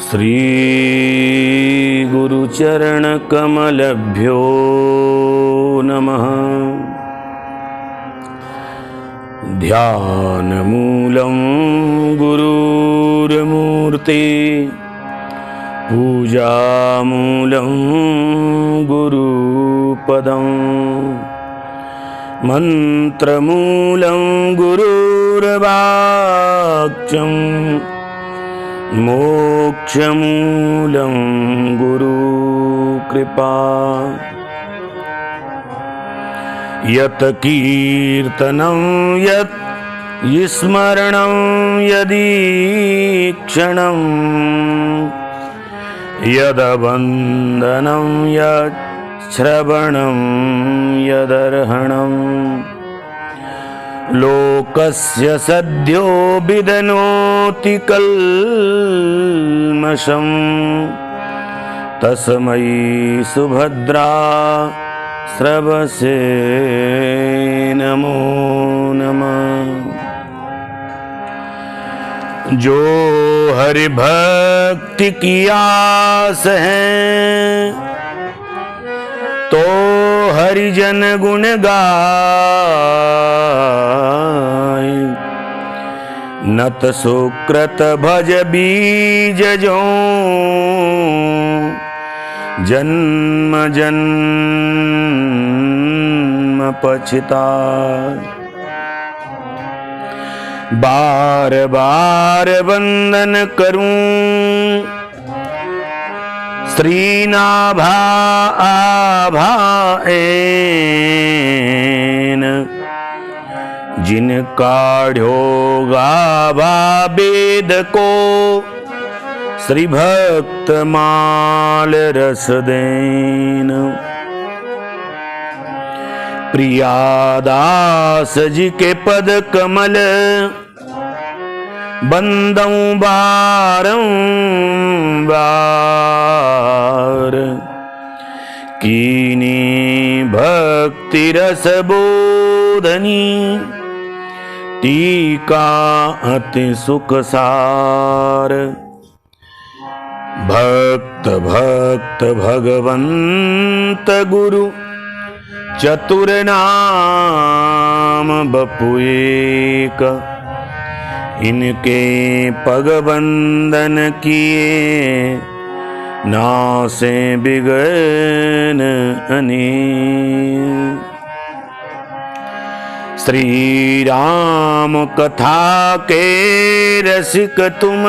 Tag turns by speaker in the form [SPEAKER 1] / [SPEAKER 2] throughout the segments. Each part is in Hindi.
[SPEAKER 1] श्री गुरुचरण कमलभ्यो नमः। ध्यानमूलं गुरुर्मूर्ति, पूजामूलं गुरुपदं, मन्त्रमूलं गुरुर्वाक्यं, मोक्षमूलं गुरुकृपा। यत् कीर्तनं यत् स्मरणं यदीक्षणं, यद्वन्दनं यत् श्रवणं यदर्हणं, लोकस्य सद्यो विदनोति कल्मषं, तस्मै सुभद्रा श्रवसे नमो नमः। जो हरि भक्ति की आस है, तो हरिजन गुण गाय। नत सुकृत भज बीज जो, जन्म जन्म पछताय। बार बार वंदन करूं श्रीनाभा आभाएन, जिन काढ़ो गाभा वेद को, श्री भक्त माल रस देन। प्रियादास जी के पद कमल, बंदौ बारंबार। कीनी भक्ति रस बोधनी, टीका अति सुख सार। भक्त भक्त भगवंत गुरु, चतुर नाम बपु एक। इनके पग बंदन किए, नासे बिघ्न अनेक। श्री राम कथा के रसिक तुम,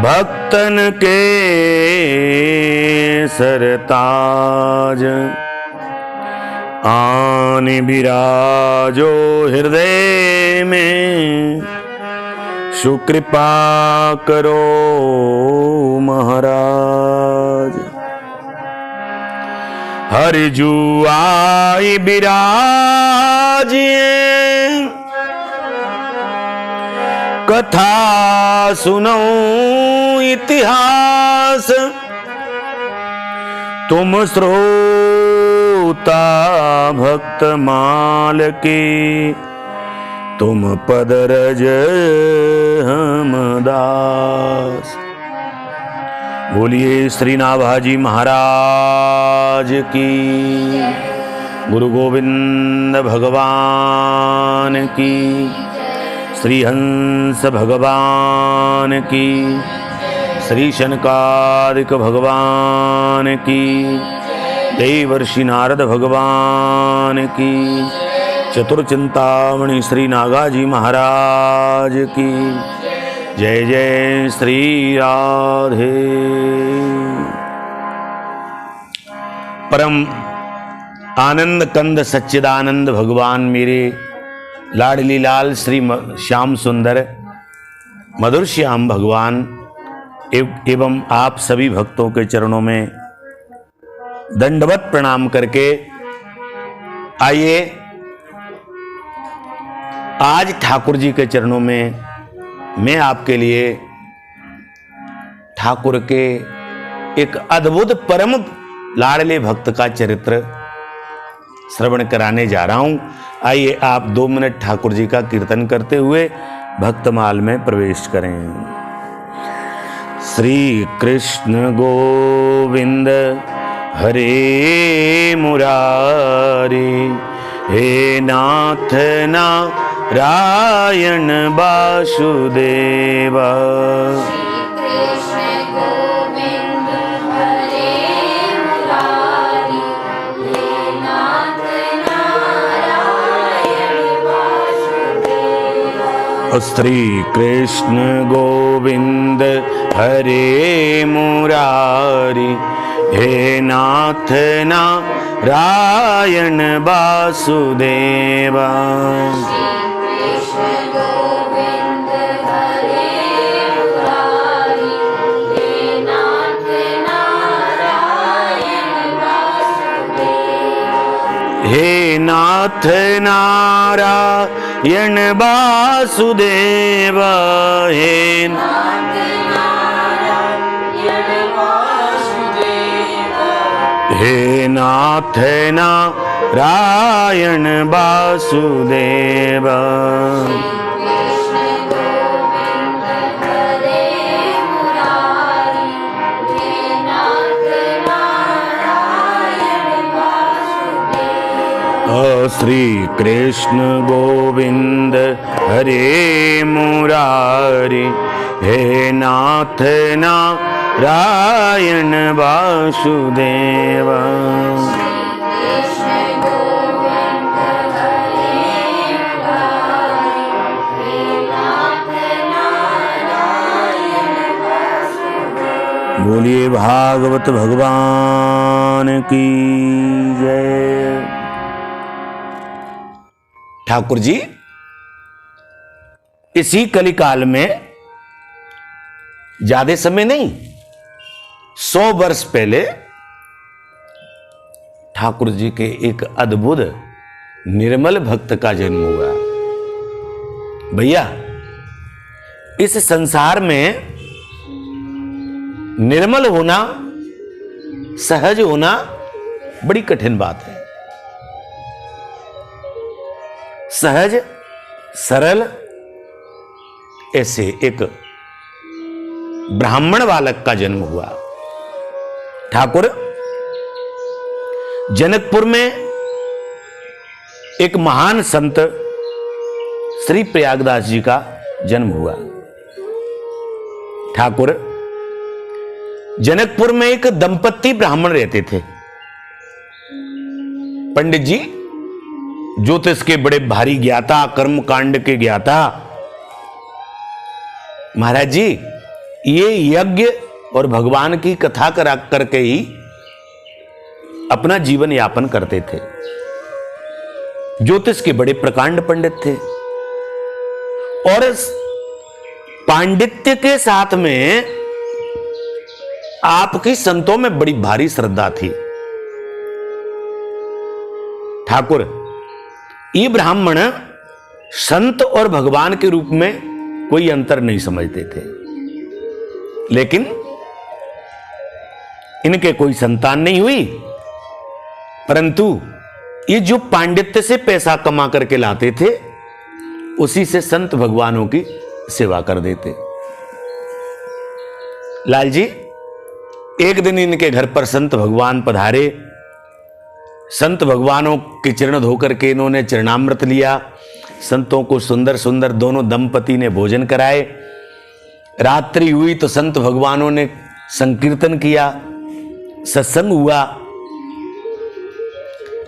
[SPEAKER 1] भक्तन के सरताज। आन बिराजो हृदय में, सुकृपा करो महाराज। हरि जू आई बिराजिए, कथा सुनो इतिहास। तुम श्रोता भक्त माल के, तुम पद रज हम दास। बोलिए श्री नाभाजी महाराज की, गुरु गोविंद भगवान की, श्री हंस भगवान की, श्री शनकादिक भगवान की, देवर्षि नारद भगवान की, चतुर्चिंतामणि श्री नागाजी महाराज की। जय जय श्री राधे। परम आनंद कंद सच्चिदानंद भगवान मेरे लाडली लाल श्री श्याम सुंदर मधुर श्याम भगवान एवं आप सभी भक्तों के चरणों में दंडवत प्रणाम करके आइए आज ठाकुर जी के चरणों में मैं आपके लिए ठाकुर के एक अद्भुत परम लाडले भक्त का चरित्र श्रवण कराने जा रहा हूं। आइए आप 2 मिनट ठाकुर जी का कीर्तन करते हुए भक्तमाल में प्रवेश करें। श्री कृष्ण गोविंद हरे मुरारी, हे नाथ नारायण वासुदेवा। श्री कृष्ण गोविंद हरे मुरारी, हे नाथ नारायण वासुदेवा। हे नाथ नारायण वासुदेवा, हे नाथ नारायण वासुदेवा, हे नाथ नारायण वासुदेवा। श्री कृष्ण गोविंद हरे मुरारी, हे नाथ नारायण वासुदेवा। बोलिए भागवत भगवान की जय। ठाकुर जी इसी कलिकाल में, ज्यादा समय नहीं, 100 वर्ष पहले ठाकुर जी के एक अद्भुत निर्मल भक्त का जन्म हुआ। भैया, इस संसार में निर्मल होना, सहज होना बड़ी कठिन बात है। सहज सरल ऐसे एक ब्राह्मण बालक का जन्म हुआ। ठाकुर, जनकपुर में एक महान संत श्री प्रयागदास जी का जन्म हुआ। ठाकुर, जनकपुर में एक दंपत्ति ब्राह्मण रहते थे। पंडित जी ज्योतिष के बड़े भारी ज्ञाता, कर्म कांड के ज्ञाता। महाराज जी ये यज्ञ और भगवान की कथा करा करके ही अपना जीवन यापन करते थे। ज्योतिष के बड़े प्रकांड पंडित थे और पांडित्य के साथ में आपकी संतों में बड़ी भारी श्रद्धा थी। ठाकुर, ये ब्राह्मण संत और भगवान के रूप में कोई अंतर नहीं समझते थे, लेकिन इनके कोई संतान नहीं हुई, परंतु ये जो पांडित्य से पैसा कमा करके लाते थे उसी से संत भगवानों की सेवा कर देते। लाल जी, एक दिन इनके घर पर संत भगवान पधारे। संत भगवानों के चरण धोकर के इन्होंने चरणामृत लिया। संतों को सुंदर सुंदर दोनों दंपति ने भोजन कराए। रात्रि हुई तो संत भगवानों ने संकीर्तन किया, सत्संग हुआ।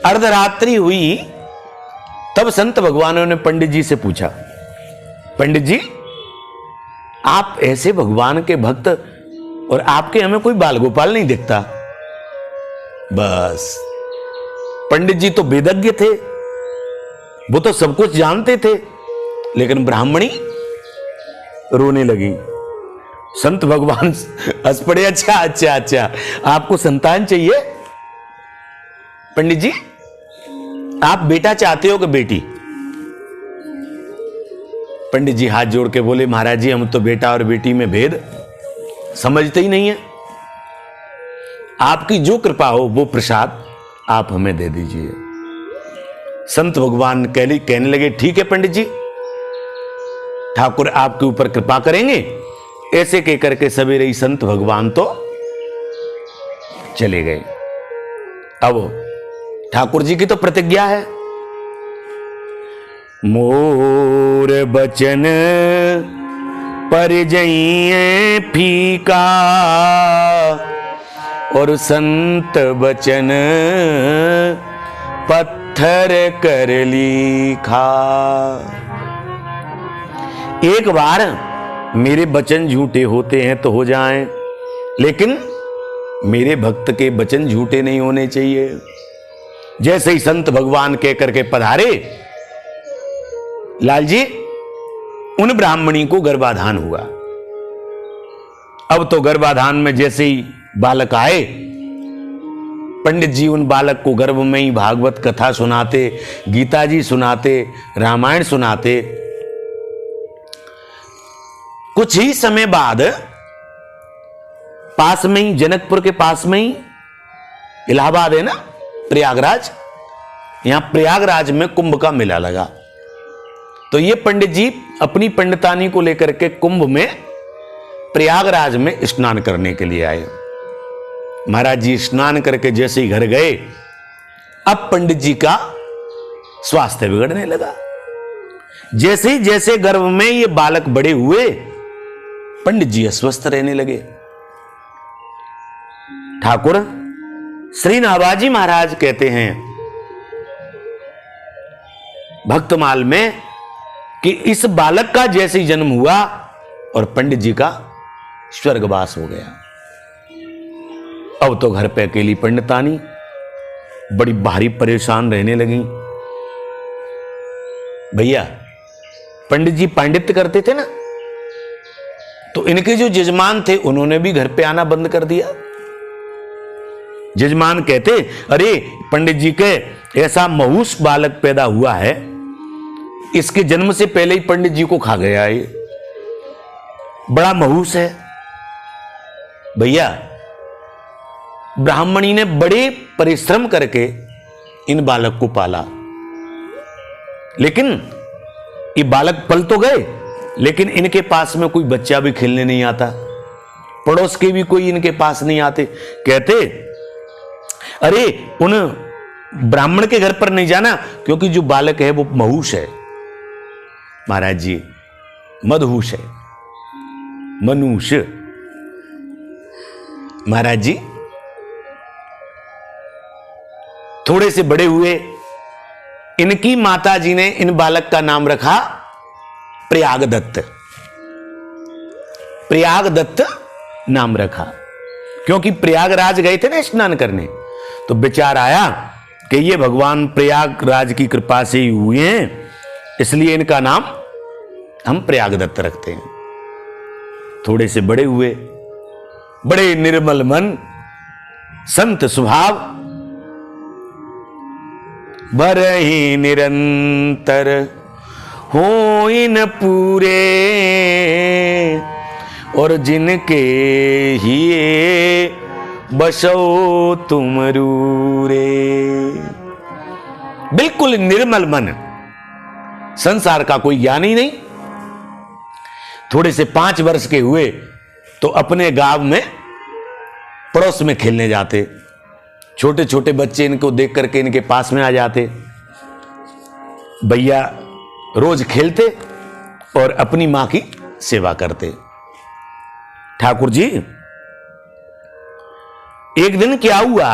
[SPEAKER 1] अर्धरात्रि हुई तब संत भगवानों ने पंडित जी से पूछा, पंडित जी आप ऐसे भगवान के भक्त और आपके हमें कोई बाल गोपाल नहीं दिखता। बस पंडित जी तो वेदज्ञ थे, वो तो सब कुछ जानते थे, लेकिन ब्राह्मणी रोने लगी। संत भगवान हंस पड़े। अच्छा अच्छा अच्छा, आपको संतान चाहिए? पंडित जी आप बेटा चाहते हो कि बेटी? पंडित जी हाथ जोड़ के बोले, महाराज जी हम तो बेटा और बेटी में भेद समझते ही नहीं है। आपकी जो कृपा हो वो प्रसाद आप हमें दे दीजिए। संत भगवान कहने लगे, ठीक है पंडित जी, ठाकुर आपके ऊपर कृपा करेंगे ऐसे कहकर के सवेरे ही संत भगवान तो चले गए। अब ठाकुर जी की तो प्रतिज्ञा है, मोर बचन परिजइए फीका और संत बचन पत्थर कर लिखा। एक बार मेरे वचन झूठे होते हैं तो हो जाएं, लेकिन मेरे भक्त के वचन झूठे नहीं होने चाहिए। जैसे ही संत भगवान कह करके पधारे, लाल जी उन ब्राह्मणी को गर्भाधान हुआ। अब तो गर्भाधान में जैसे ही बालक आए, पंडित जी उन बालक को गर्भ में ही भागवत कथा सुनाते, गीता जी सुनाते, रामायण सुनाते। कुछ ही समय बाद पास में ही, जनकपुर के पास में ही इलाहाबाद है ना, प्रयागराज, यहां प्रयागराज में कुंभ का मेला लगा। तो ये पंडित जी अपनी पंडितानी को लेकर के कुंभ में प्रयागराज में स्नान करने के लिए आए। महाराज जी स्नान करके जैसे ही घर गए, अब पंडित जी का स्वास्थ्य बिगड़ने लगा। जैसे गर्भ में ये बालक बड़े हुए, पंडित जी अस्वस्थ रहने लगे। ठाकुर श्री नाभाजी महाराज कहते हैं भक्तमाल में कि इस बालक का जैसे ही जन्म हुआ और पंडित जी का स्वर्गवास हो गया। अब तो घर पे अकेली पंडितानी बड़ी भारी परेशान रहने लगी। भैया पंडित जी पांडित्य करते थे ना, तो इनके जो जजमान थे उन्होंने भी घर पे आना बंद कर दिया। जजमान कहते, अरे पंडित जी के ऐसा महूस बालक पैदा हुआ है, इसके जन्म से पहले ही पंडित जी को खा गया, ये बड़ा महूस है। भैया ब्राह्मणी ने बड़े परिश्रम करके इन बालक को पाला, लेकिन ये बालक पल तो गए, लेकिन इनके पास में कोई बच्चा भी खेलने नहीं आता, पड़ोस के भी कोई इनके पास नहीं आते। कहते, अरे उन ब्राह्मण के घर पर नहीं जाना, क्योंकि जो बालक है वो महूस है। महाराज जी मदहूस है, मनुष्य। महाराज जी थोड़े से बड़े हुए, इनकी माता जी ने इन बालक का नाम रखा प्रयागदत्त। प्रयागदत्त नाम रखा, क्योंकि प्रयागराज गए थे ना स्नान करने, तो विचार आया कि ये भगवान प्रयागराज की कृपा से ही हुए हैं, इसलिए इनका नाम हम प्रयागदत्त रखते हैं। थोड़े से बड़े हुए, बड़े निर्मल मन, संत स्वभाव, बरहि निरंतर होइन पूरे, और जिनके हिये बसो तुम रूरे। बिल्कुल निर्मल मन, संसार का कोई ज्ञान ही नहीं। थोड़े से 5 वर्ष के हुए तो अपने गांव में पड़ोस में खेलने जाते। छोटे छोटे बच्चे इनको देख करके इनके पास में आ जाते। भैया रोज खेलते और अपनी मां की सेवा करते। ठाकुर जी एक दिन क्या हुआ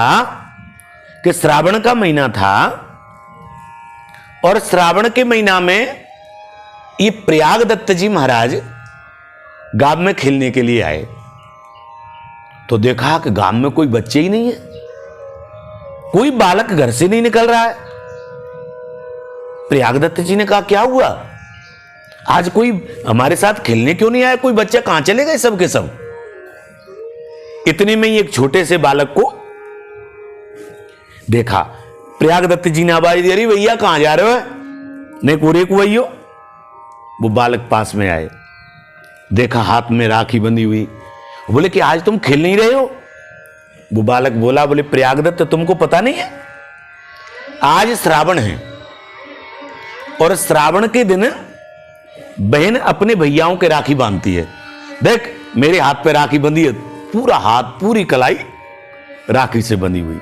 [SPEAKER 1] कि श्रावण का महीना था, और श्रावण के महीना में ये प्रयागदत्त जी महाराज गांव में खेलने के लिए आए। तो देखा कि गांव में कोई बच्चे ही नहीं है, कोई बालक घर से नहीं निकल रहा है। प्रयागदत्त जी ने कहा, क्या हुआ, आज कोई हमारे साथ खेलने क्यों नहीं आया, कोई बच्चा कहां चले गए सब के सब। इतने में ही एक छोटे से बालक को देखा। प्रयागदत्त जी ने आवाज दी, अरे भैया कहां जा रहे हो, नहीं पूरे को भैया। वो बालक पास में आए, देखा हाथ में राखी बंधी हुई। बोले कि आज तुम खेल नहीं रहे हो। वो बालक बोला, बोले प्रयागदत्त तुमको पता नहीं है, आज श्रावण है, और श्रावण के दिन बहन अपने भैयाओं के राखी बांधती है। देख मेरे हाथ पे राखी बंधी है, पूरा हाथ पूरी कलाई राखी से बंधी हुई,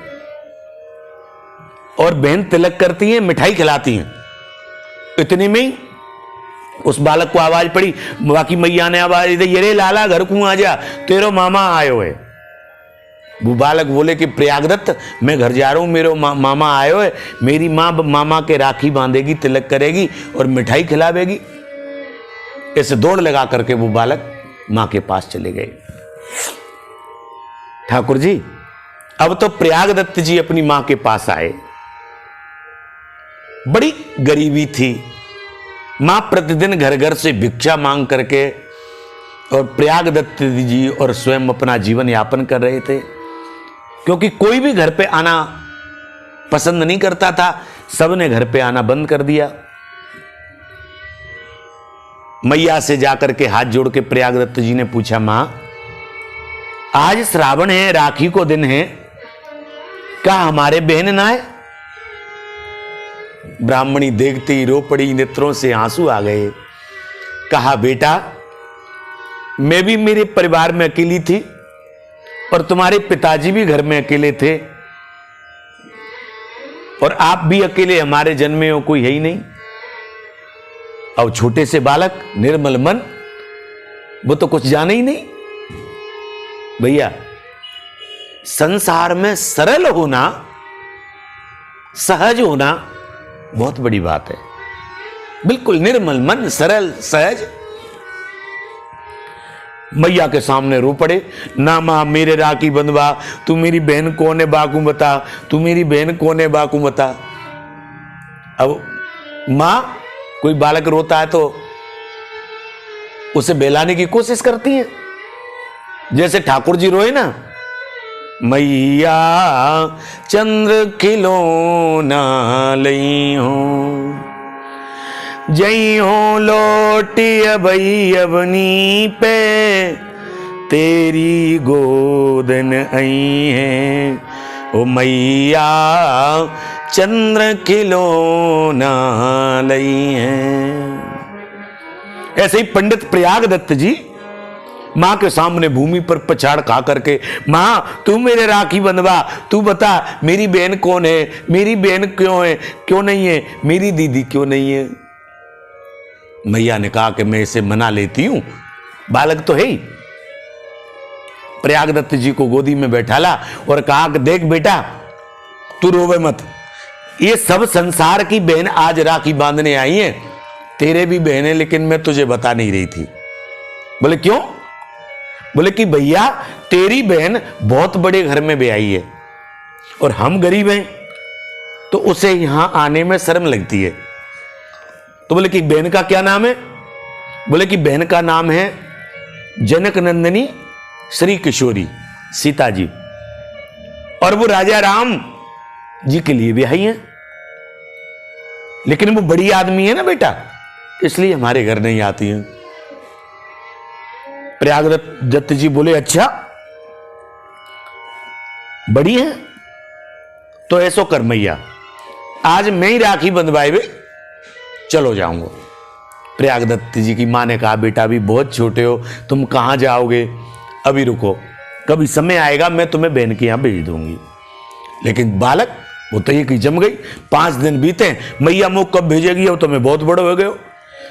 [SPEAKER 1] और बहन तिलक करती है, मिठाई खिलाती हैं। इतने में ही उस बालक को आवाज पड़ी, बाकी मैया ने आवाज दी, ये लाला घर को आ जा, तेरो मामा आयो है। वो बालक बोले कि प्रयागदत्त मैं घर जा रहा हूं, मेरे मामा आयो है, मेरी माँ मामा के राखी बांधेगी, तिलक करेगी और मिठाई खिलावेगी। ऐसे दौड़ लगा करके वो बालक मां के पास चले गए। ठाकुर जी अब तो प्रयागदत्त जी अपनी मां के पास आए। बड़ी गरीबी थी, मां प्रतिदिन घर घर से भिक्षा मांग करके और प्रयागदत्त जी और स्वयं अपना जीवन यापन कर रहे थे, क्योंकि कोई भी घर पे आना पसंद नहीं करता था, सबने घर पे आना बंद कर दिया। मैया से जाकर के हाथ जोड़ के प्रयागदत्त जी ने पूछा, मां आज श्रावण है, राखी को दिन है, क्या हमारे बहन ना है? ब्राह्मणी देखते ही रो पड़ी, नेत्रों से आंसू आ गए। कहा, बेटा मैं भी मेरे परिवार में अकेली थी और तुम्हारे पिताजी भी घर में अकेले थे, और आप भी अकेले, हमारे जन्मे हो कोई है ही नहीं। अब छोटे से बालक, निर्मल मन, वो तो कुछ जाने ही नहीं। भैया संसार में सरल होना, सहज होना बहुत बड़ी बात है। बिल्कुल निर्मल मन, सरल सहज। मैया के सामने रो पड़े, ना मां मेरे राखी बंधवा, तू मेरी बहन कौन है बाकू बता, तू मेरी बहन कौन है बाकू बता। अब मां कोई बालक रोता है तो उसे बहलाने की कोशिश करती है, जैसे ठाकुर जी रोए ना, मैया चंद्र खिलौना लई हो, जई हो लौटी अबई अबनी पे, तेरी गोदन आई है, ओ मैया चंद्र खिलौना लई है। ऐसे ही पंडित प्रयागदत्त जी मां के सामने भूमि पर पछाड़ खा करके, मां तू मेरे राखी बंधवा, तू बता मेरी बहन कौन है, मेरी बहन क्यों है, क्यों नहीं है, मेरी दीदी क्यों नहीं है। मैया ने कहा कि मैं इसे मना लेती हूं, बालक तो है ही। प्रयागदत्त जी को गोदी में बैठाला और कहा कि देख बेटा तू रोवे मत, ये सब संसार की बहन आज राखी बांधने आई है, तेरे भी बहन है, लेकिन मैं तुझे बता नहीं रही थी। बोले क्यों? बोले कि भैया तेरी बहन बहुत बड़े घर में ब्याही है और हम गरीब हैं, तो उसे यहां आने में शर्म लगती है। तो बोले कि बहन का क्या नाम है? बोले कि बहन का नाम है जनक नंदिनी श्री किशोरी सीता जी, और वो राजा राम जी के लिए ब्याही है, लेकिन वो बड़ी आदमी है ना बेटा, इसलिए हमारे घर नहीं आती है। प्रयागदत्त जी बोले अच्छा बड़ी है, तो ऐसो कर मैया आज मैं ही राखी बंधवाए वे चलो जाऊंगा। प्रयागदत्त जी की मां ने कहा, बेटा अभी बहुत छोटे हो, तुम कहां जाओगे, अभी रुको, कभी समय आएगा मैं तुम्हें बहन के यहां भेज दूंगी। लेकिन बालक वो तो ये कि जम गई। 5 दिन बीते, मैया मुझ कब भेजेगी, अब तो मैं बहुत बड़े हो गए हो।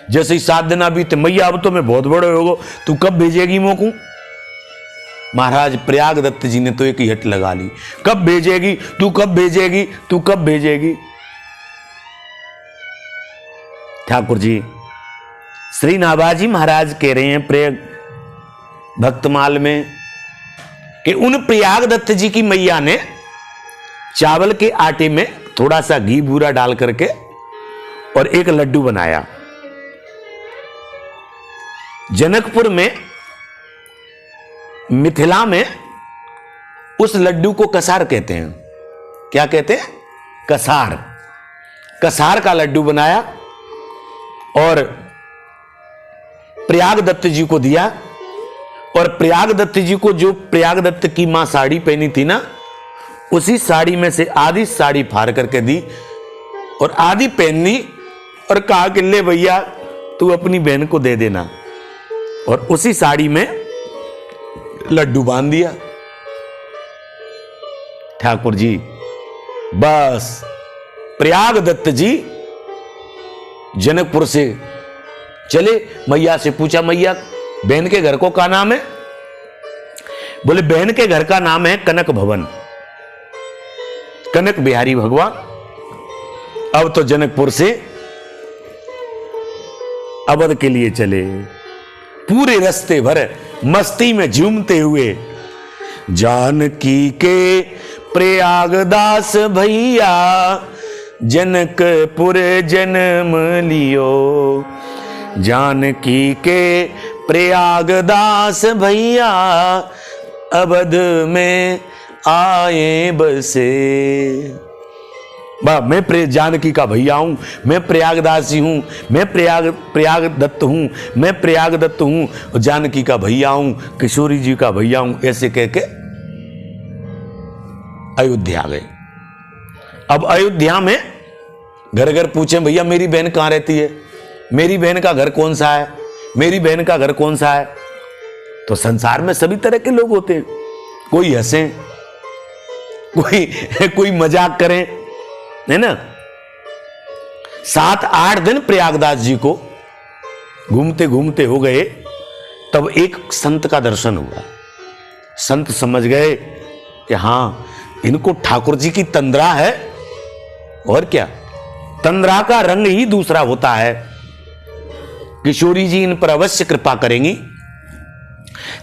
[SPEAKER 1] जैसे ही 7 दिन बीते, मैया अब तो मैं बहुत बड़े हो गए, तू कब भेजेगी मोकू। महाराज प्रयागदत्त जी ने तो एक ही हट लगा ली, कब भेजेगी, तू कब भेजेगी, तू कब भेजेगी। ठाकुर जी श्री नाभाजी महाराज कह रहे हैं प्रयाग भक्तमाल में कि उन प्रयागदत्त जी की मैया ने चावल के आटे में थोड़ा सा घी बूरा डाल करके और एक लड्डू बनाया। जनकपुर में, मिथिला में उस लड्डू को कसार कहते हैं। क्या कहते हैं? कसार। कसार का लड्डू बनाया और प्रयागदत्त जी को दिया, और प्रयागदत्त जी को जो प्रयागदत्त की मां साड़ी पहनी थी ना, उसी साड़ी में से आधी साड़ी फाड़ करके दी और आधी पहन ली और कहा कि ले भैया तू अपनी बहन को दे देना। और उसी साड़ी में लड्डू बांध दिया। ठाकुर जी बस प्रयाग दत्त जी जनकपुर से चले। मैया से पूछा, मैया बहन के घर को क्या नाम है? बोले बहन के घर का नाम है कनक भवन, कनक बिहारी भगवान। अब तो जनकपुर से अवध के लिए चले। पूरे रास्ते भर मस्ती में झूमते हुए, जानकी के प्रयागदास भैया जनकपुर जन्म लियो, जानकी के प्रयागदास भैया अवध में आए बसे। मैं जानकी का भैया हूं, मैं प्रयागदासी हूं, मैं प्रयाग दत्त हूं, मैं प्रयाग दत्त हूं, जानकी का भैया हूं, किशोरी जी का भैया हूं, ऐसे कह के अयोध्या गए। अब अयोध्या में घर घर पूछे, भैया मेरी बहन कहां रहती है, मेरी बहन का घर कौन सा है, मेरी बहन का घर कौन सा है। तो संसार में सभी तरह के लोग होते हैं, कोई हंसे, कोई मजाक करे, है ना। 7-8 दिन प्रयागदास जी को घूमते घूमते हो गए, तब एक संत का दर्शन हुआ। संत समझ गए कि हां इनको ठाकुर जी की तंद्रा है, और क्या, तंद्रा का रंग ही दूसरा होता है, किशोरी जी इन पर अवश्य कृपा करेंगी।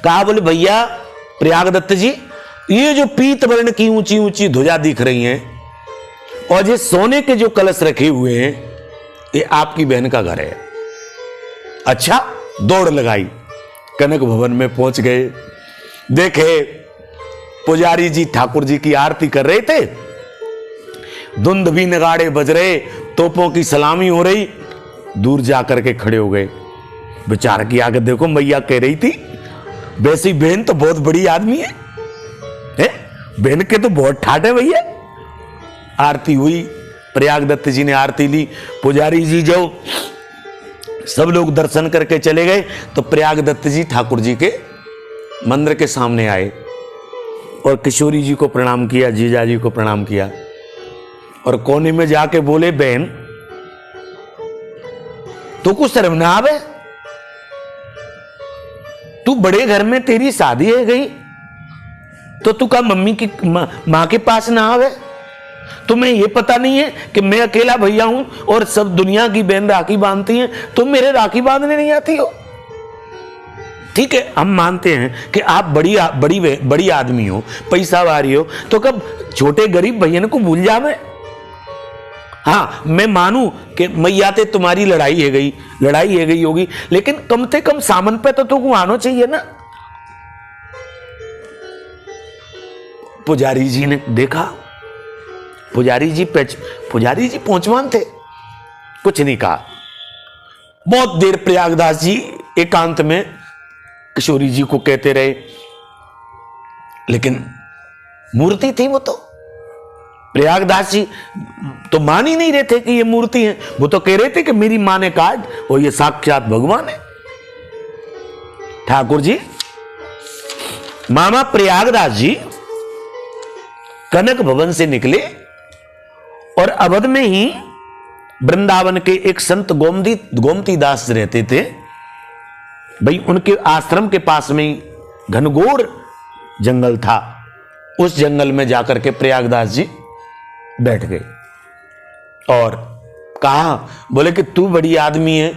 [SPEAKER 1] कहा, बोले भैया प्रयाग दत्त जी, ये जो पीत वर्ण की ऊंची ऊंची ध्वजा दिख रही हैं और ये सोने के जो कलश रखे हुए हैं, ये आपकी बहन का घर है। अच्छा, दौड़ लगाई, कनक भवन में पहुंच गए। देखे पुजारी जी ठाकुर जी की आरती कर रहे थे, धुंध भी नगाड़े बज रहे, तोपों की सलामी हो रही। दूर जाकर के खड़े हो गए। विचार किया कि देखो मैया कह रही थी, वैसी बहन तो बहुत बड़ी आदमी है, बहन के तो बहुत ठाट है भैया। आरती हुई, प्रयाग दत्त जी ने आरती ली, पुजारी जी जो सब लोग दर्शन करके चले गए, तो प्रयाग दत्त जी ठाकुर जी के मंदिर के सामने आए और किशोरी जी को प्रणाम किया, जीजा जी को प्रणाम किया, और कोने में जाके बोले, बहन तू कुछ शर्म ना आवे, तू बड़े घर में तेरी शादी है गई, तो तू का मम्मी की मां के पास ना आवे? तुम्हें यह पता नहीं है कि मैं अकेला भैया हूं और सब दुनिया की बहन राखी बांधती हैं, तुम मेरे राखी बांधने नहीं आती हो? ठीक है, हम मानते हैं कि आप बड़ी आदमी हो, पैसा वारी हो, तो कब छोटे गरीब भैया को भूल जावे? हाँ, मैं मानूं कि मैया ते तुम्हारी लड़ाई है गई होगी, लेकिन कम से कम सामन पे तो तुमको आना चाहिए ना। पुजारी जी ने देखा, पुजारी जी पहुंचवान थे, कुछ नहीं कहा। बहुत देर प्रयागदास जी एकांत में किशोरी जी को कहते रहे, लेकिन मूर्ति थी वो तो। प्रयागदास जी तो मान ही नहीं रहे थे कि ये मूर्ति है, वो तो कह रहे थे कि मेरी मां ने काट, और ये साक्षात भगवान है। ठाकुर जी, मामा प्रयागदास जी कनक भवन से निकले और अवध में ही वृंदावन के एक संत गोमती दास रहते थे भाई, उनके आश्रम के पास में ही घनघोर जंगल था। उस जंगल में जाकर के प्रयागदास जी बैठ गए और कहा, बोले कि तू बड़ी आदमी है,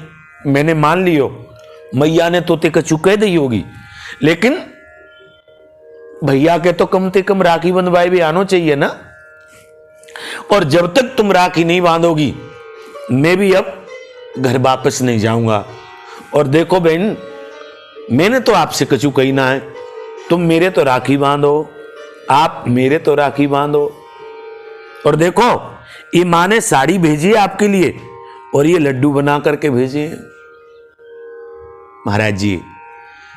[SPEAKER 1] मैंने मान लियो, मैया ने तो ते कछु कह दी होगी, लेकिन भैया के तो कम से कम राखी बंधवाए भी आना चाहिए ना, और जब तक तुम राखी नहीं बांधोगी मैं भी अब घर वापस नहीं जाऊंगा। और देखो बहन, मैंने तो आपसे कछु कही ना है, तुम मेरे तो राखी बांधो, आप मेरे तो राखी बांधो। और देखो, ये मां ने साड़ी भेजी है आपके लिए और ये लड्डू बना करके भेजे हैं। महाराज जी,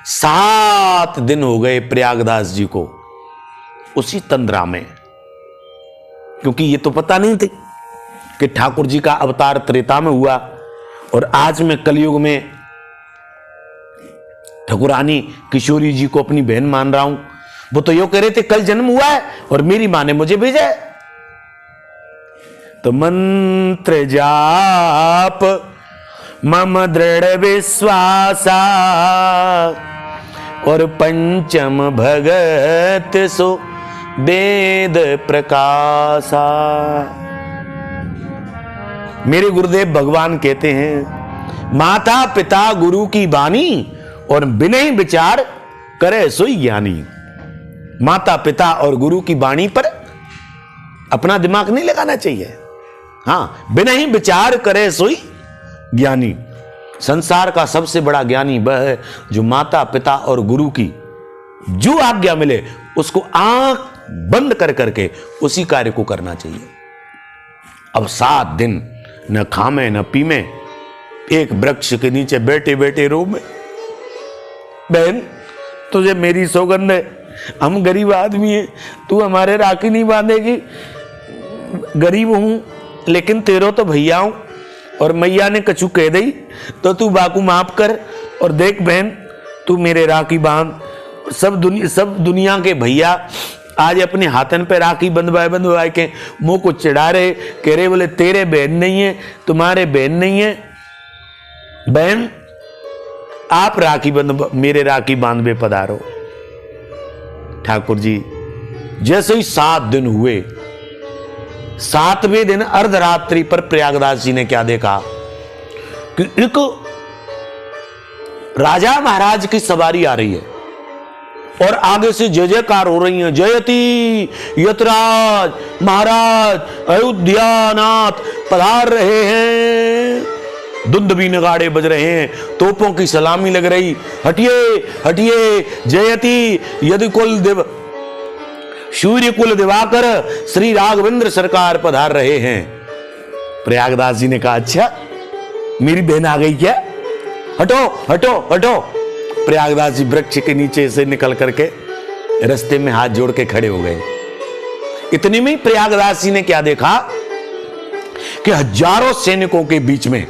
[SPEAKER 1] 7 दिन हो गए प्रयागदास जी को उसी तंद्रा में, क्योंकि ये तो पता नहीं थी कि ठाकुर जी का अवतार त्रेता में हुआ और आज में कलयुग में ठाकुरानी किशोरी जी को अपनी बहन मान रहा हूं। वो तो यो कह रहे थे कल जन्म हुआ है और मेरी मां ने मुझे भेजा है। तो मंत्र जाप मम दृढ़ विश्वासा और पंचम भगत सो वेद प्रकाशा। मेरे गुरुदेव भगवान कहते हैं माता पिता गुरु की बानी और बिना विचार करे सोई ज्ञानी। माता पिता और गुरु की वाणी पर अपना दिमाग नहीं लगाना चाहिए। हां, बिना ही विचार करे सोई ज्ञानी। संसार का सबसे बड़ा ज्ञानी वह है जो माता पिता और गुरु की जो आज्ञा मिले उसको आंख बंद कर करके उसी कार्य को करना चाहिए। अब 7 दिन न खामे न पीमे, एक वृक्ष के नीचे बैठे बैठे रो में। बहन तुझे मेरी सौगंध है, हम गरीब आदमी हैं, तू हमारे राखी नहीं बांधेगी। गरीब हूं लेकिन तेरो तो भैया हूं और मैया ने कछु कह दी तो तू बाकू माफ कर। और देख बहन तू मेरे राखी बांध। सब दुनिया के भैया आज अपने हाथन पे राखी बंधवाए के मुंह को चिढ़ा रहे, कह रहे बोले तेरे बहन नहीं है, तुम्हारे बहन नहीं है। बहन आप राखी बंध मेरे राखी बांधवे पधारो। ठाकुर जी जैसे ही 7 दिन हुए, 7वें दिन अर्धरात्रि पर प्रयागराज जी ने क्या देखा कि एक राजा महाराज की सवारी आ रही है और आगे से जय जयकार हो रही है। जयति यतराज महाराज अयोध्यानाथ पधार रहे हैं। दुंदुभी नगाड़े बज रहे हैं, तोपों की सलामी लग रही। हटिए हटिए, जयति यदि कुल देव सूर्य कुल दिवाकर श्री राघवेंद्र सरकार पधार रहे हैं। प्रयागदास जी ने कहा अच्छा मेरी बहन आ गई क्या? हटो हटो हटो। प्रयागदास जी वृक्ष के नीचे से निकल करके रास्ते में हाथ जोड़ के खड़े हो गए। इतने में प्रयागदास जी ने क्या देखा कि हजारों सैनिकों के बीच में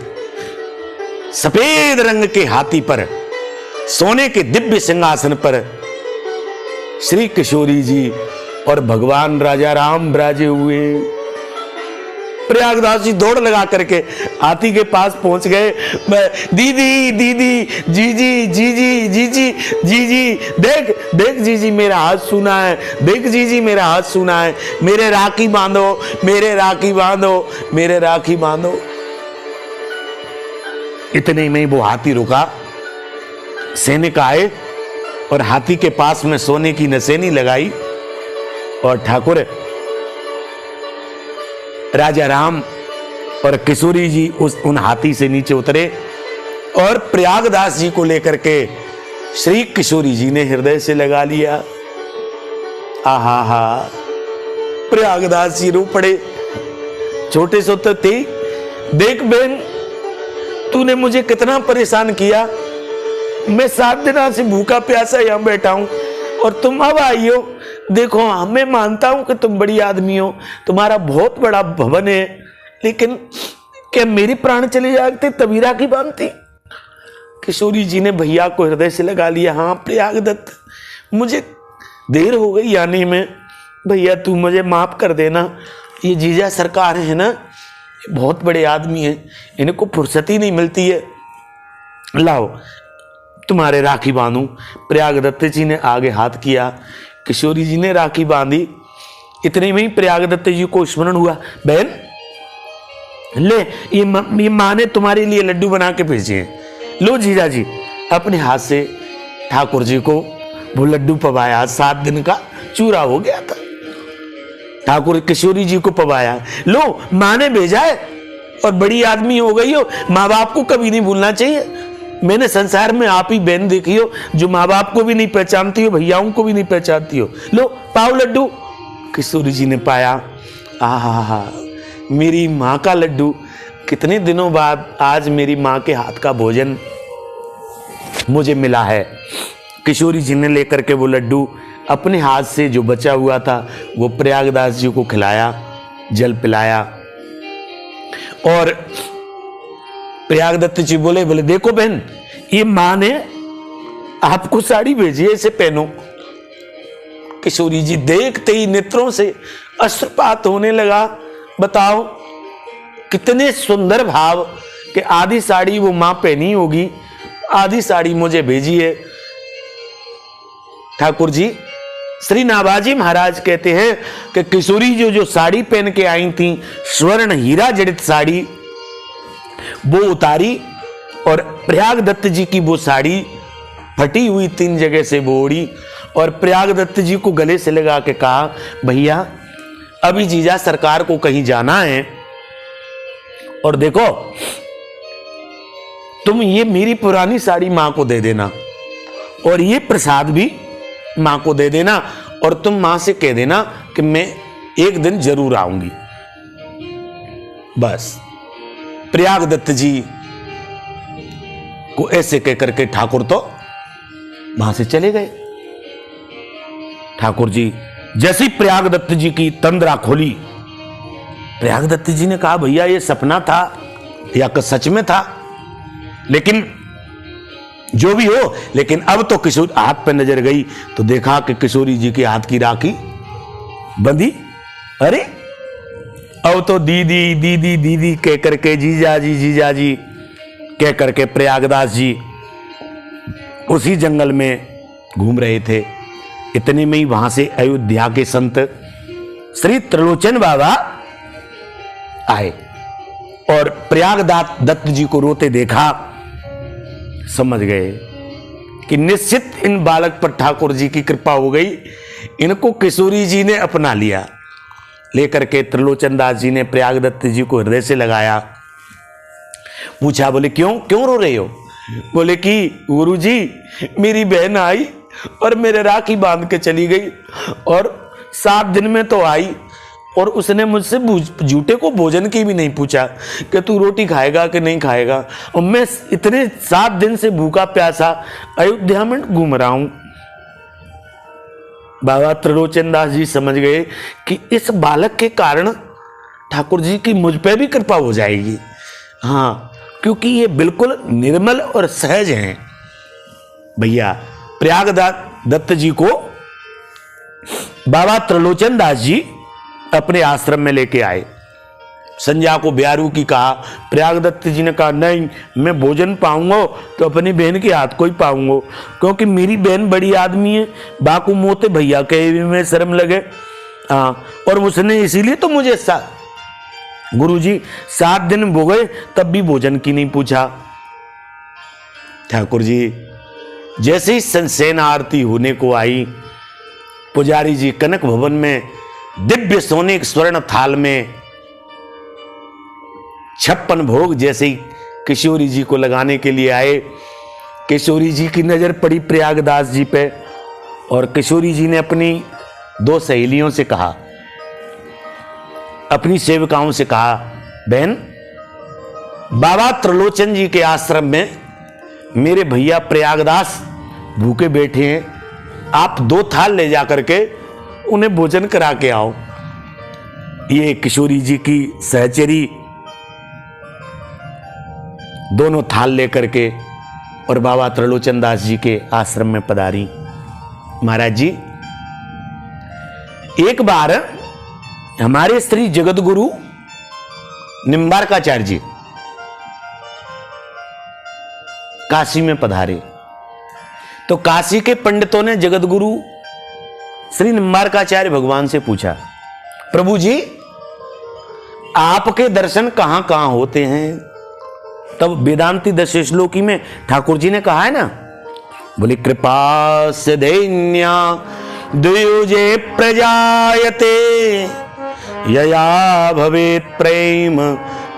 [SPEAKER 1] सफेद रंग के हाथी पर सोने के दिव्य सिंहासन पर श्री किशोरी जी और भगवान राजा राम विराजे हुए। प्रयागदास जी दौड़ लगा करके हाथी के पास पहुंच गए। मैं दीदी दीदी जीजी जीजी जीजी जीजी देख देख जीजी मेरा हाथ सूना है, देख जीजी मेरा हाथ सूना है, मेरे राखी बांधो, मेरे राखी बांधो, मेरे राखी बांधो। इतने में वो हाथी रुका, सैनिक आए और हाथी के पास में सोने की नसेनी लगाई और ठाकुर राजा राम और किशोरी जी उन हाथी से नीचे उतरे और प्रयागदास जी को लेकर के श्री किशोरी जी ने हृदय से लगा लिया। आहा हा, प्रयागदास जी रो पड़े। छोटे से तो थे। देख बहन तूने मुझे कितना परेशान किया, मैं 7 दिनों से भूखा प्यासा यहां बैठा हूं और तुम अब आई हो। देखो मैं मानता हूं कि तुम बड़ी आदमी हो, तुम्हारा बहुत बड़ा भवन है, लेकिन क्या मेरी प्राण चले जाते तभी राखी बांधती? किशोरी जी ने भैया को हृदय से लगा लिया। हाँ प्रयागदत्त मुझे देर हो गई आने में, भैया तू मुझे माफ कर देना। ये जीजा सरकार है ना, बहुत बड़े आदमी हैं, इनको फुर्सत ही नहीं मिलती है। लाओ तुम्हारे राखी बांधूं। प्रयागदत्त जी ने आगे हाथ किया, किशोरी जी ने राखी बांधी। इतने में ही प्रयागदत्त जी को स्मरण हुआ, बहन ले ये माँ ने तुम्हारे लिए लड्डू बना के भेजे हैं, लो जीजा जी। अपने हाथ से ठाकुर जी को वो लड्डू पवाया। 7 दिन का चूरा हो गया था, ठाकुर किशोरी जी को पवाया। लो माँ ने भेजा है और बड़ी आदमी हो गई हो, माँ बाप को कभी नहीं भूलना चाहिए। मैंने संसार में आप ही बहन देखी हो जो माँ बाप को भी नहीं पहचानती हो, भैयाओं को भी नहीं पहचानती हो। लो पाओ लड्डू। किशोरी जी ने पाया। आहा, मेरी माँ का लड्डू। कितने दिनों बाद आज मेरी माँ के हाथ का भोजन मुझे मिला है। किशोरी जी ने लेकर के वो लड्डू अपने हाथ से जो बचा हुआ था वो प्रयागदास जी को खिलाया, जल पिलाया। और प्रयागदत्त जी बोले देखो बहन, ये माँ ने आपको साड़ी भेजी है, इसे पहनो। किशोरी जी देखते ही नेत्रों से अश्रुपात होने लगा। बताओ कितने सुंदर भाव कि आधी साड़ी वो मां पहनी होगी, आधी साड़ी मुझे भेजी है। ठाकुर जी, श्री नाभाजी महाराज कहते हैं कि किशोरी जो साड़ी पहन के आई थी, स्वर्ण हीरा जड़ित साड़ी, वो उतारी और प्रयाग दत्त जी की वो साड़ी फटी हुई 3 जगह से वो ओढ़ी और प्रयाग दत्त जी को गले से लगा के कहा, भैया अभी जीजा सरकार को कहीं जाना है और देखो तुम ये मेरी पुरानी साड़ी मां को दे देना और ये प्रसाद भी मां को दे देना और तुम मां से कह देना कि मैं एक दिन जरूर आऊंगी। बस प्रयाग दत्त जी को ऐसे कह करके ठाकुर तो वहां से चले गए। ठाकुर जी जैसे ही प्रयाग दत्त जी की तंद्रा खोली, प्रयाग दत्त जी ने कहा, भैया ये सपना था या सच में था, लेकिन जो भी हो, लेकिन अब तो किशोर हाथ पे नजर गई तो देखा कि किशोरी जी के हाथ की राखी बंधी। अरे अब तो दीदी दीदी दीदी कह करके जीजा जी कह करके प्रयागदास जी उसी जंगल में घूम रहे थे। इतने में ही वहां से अयोध्या के संत श्री त्रिलोचन बाबा आए और प्रयागदास दत्त जी को रोते देखा, समझ गए कि निश्चित इन बालक पर ठाकुर जी की कृपा हो गई, इनको किशोरी जी ने अपना लिया। लेकर के त्रिलोचन दास जी ने प्रयाग दत्त जी को हृदय से लगाया, पूछा, बोले क्यों रो रहे हो? बोले कि गुरु जी मेरी बहन आई और मेरे राखी बांध के चली गई और 7 दिन में तो आई और उसने मुझसे झूठे को भोजन की भी नहीं पूछा कि तू रोटी खाएगा कि नहीं खाएगा, और मैं इतने 7 दिन से भूखा प्यासा अयोध्या में घूम रहा हूं। बाबा त्रिलोचन दास जी समझ गए कि इस बालक के कारण ठाकुर जी की मुझ पे भी कृपा हो जाएगी। हाँ, क्योंकि ये बिल्कुल निर्मल और सहज हैं। भैया प्रयागदास दत्त जी को बाबा त्रिलोचन दास जी अपने आश्रम में लेके आए। संध्या को ब्यारू की कहा, प्रयाग दत्त जी ने कहा, नहीं मैं भोजन पाऊंगा तो अपनी बहन के हाथ को ही पाऊंगा, क्योंकि मेरी बहन बड़ी आदमी है, बाकू मोते भैया कहे में शर्म लगे। हाँ, और उसने इसीलिए तो मुझे गुरु जी 7 दिन हो गए तब भी भोजन की नहीं पूछा। ठाकुर जी जैसे ही संसेन आरती होने को आई, पुजारी जी कनक भवन में दिव्य सोने स्वर्ण थाल में 56 भोग जैसे ही किशोरी जी को लगाने के लिए आए। किशोरी जी की नजर पड़ी प्रयागदास जी पे और किशोरी जी ने अपनी 2 सहेलियों से कहा, अपनी सेविकाओं से कहा, बहन बाबा त्रिलोचन जी के आश्रम में मेरे भैया प्रयागदास भूखे बैठे हैं, आप 2 थाल ले जाकर के उन्हें भोजन करा के आओ। ये किशोरी जी की सहचरी दोनों थाल लेकर के और बाबा त्रिलोचन दास जी के आश्रम में पधारी। महाराज जी एक बार हमारे श्री जगत गुरु निम्बारकाचार्य जी काशी में पधारे, तो काशी के पंडितों ने जगत गुरु श्री निम्बारकाचार्य भगवान से पूछा, प्रभु जी आपके दर्शन कहां कहां होते हैं? तब वेदांती 10 श्लोकी में ठाकुर जी ने कहा है ना, बोले कृपा से दैन्या द्वियुजे प्रजायते यया भवेत प्रेम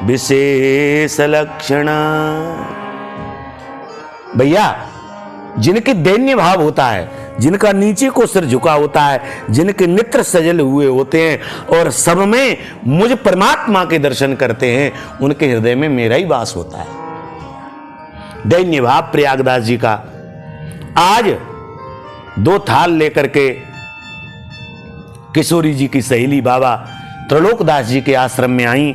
[SPEAKER 1] विशेष लक्षण। भैया जिनके दैन्य भाव होता है, जिनका नीचे को सिर झुका होता है, जिनके नेत्र सजल हुए होते हैं और सब में मुझ परमात्मा के दर्शन करते हैं, उनके हृदय में मेरा ही वास होता है। दैन्य भाव प्रयागदास जी का। आज 2 थाल लेकर के किशोरी जी की सहेली बाबा त्रिलोकदास जी के आश्रम में आई।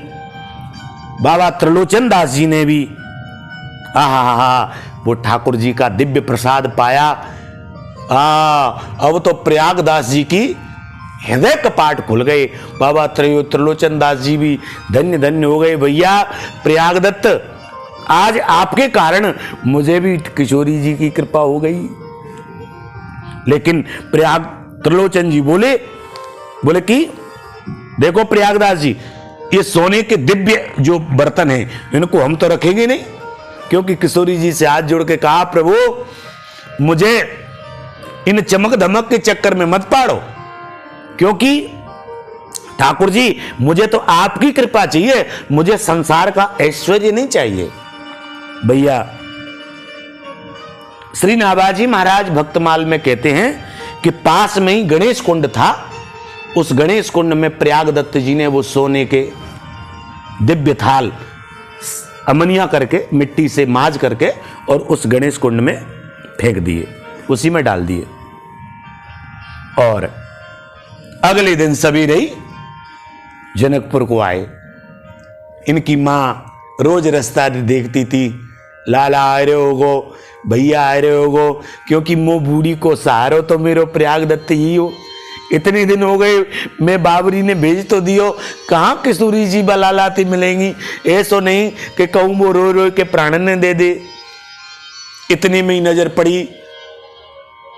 [SPEAKER 1] बाबा त्रिलोचन दास जी ने भी वो ठाकुर जी का दिव्य प्रसाद पाया। अब तो प्रयागदास जी की हृदय कपाट खुल गए। बाबा त्रिलोचन दास जी भी धन्य धन्य हो गए। भैया प्रयागदत्त, आज आपके कारण मुझे भी किशोरी जी की कृपा हो गई। लेकिन प्रयाग त्रिलोचन जी बोले कि देखो प्रयागदास जी, ये सोने के दिव्य जो बर्तन हैं इनको हम तो रखेंगे नहीं, क्योंकि किशोरी जी से हाथ जोड़ के कहा प्रभु मुझे इन चमक धमक के चक्कर में मत पाड़ो, क्योंकि ठाकुर जी मुझे तो आपकी कृपा चाहिए, मुझे संसार का ऐश्वर्य नहीं चाहिए। भैया श्री नाभाजी महाराज भक्तमाल में कहते हैं कि पास में ही गणेश कुंड था। उस गणेश कुंड में प्रयागदत्त जी ने वो सोने के दिव्य थाल अमनिया करके मिट्टी से माज करके और उस गणेश कुंड में फेंक दिए, उसी में डाल दिए। और अगले दिन सवेरे ही जनकपुर को आए। इनकी मां रोज रास्ता देखती थी, लाला आ रहे होगो, भैया आ रहे होगो, क्योंकि मो बूढ़ी को सहारो तो मेरो प्रयागदत्त ही हो। इतने दिन हो गए, मैं बाबरी ने भेज तो दियो, कहाँ किशोरी जी बलालाती मिलेंगी। ऐसो नहीं कि कहूँ वो रो रो के प्राण ने दे दे। इतने में ही नजर पड़ी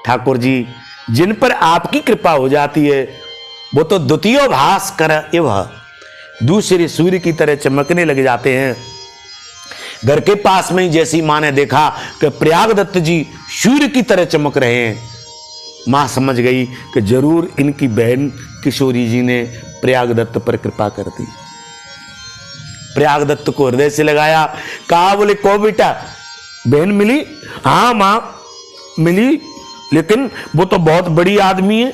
[SPEAKER 1] ठाकुर जी जिन पर आपकी कृपा हो जाती है वो तो द्वितीय भास्कर एवं दूसरे सूर्य की तरह चमकने लग जाते हैं। घर के पास में ही जैसी मां ने देखा कि प्रयागदत्त जी सूर्य की तरह चमक रहे हैं, मां समझ गई कि जरूर इनकी बहन किशोरी जी ने प्रयागदत्त पर कृपा कर दी। प्रयागदत्त को हृदय से लगाया, कहा बोले को बेटा बहन मिली? हाँ मां मिली, लेकिन वो तो बहुत बड़ी आदमी है।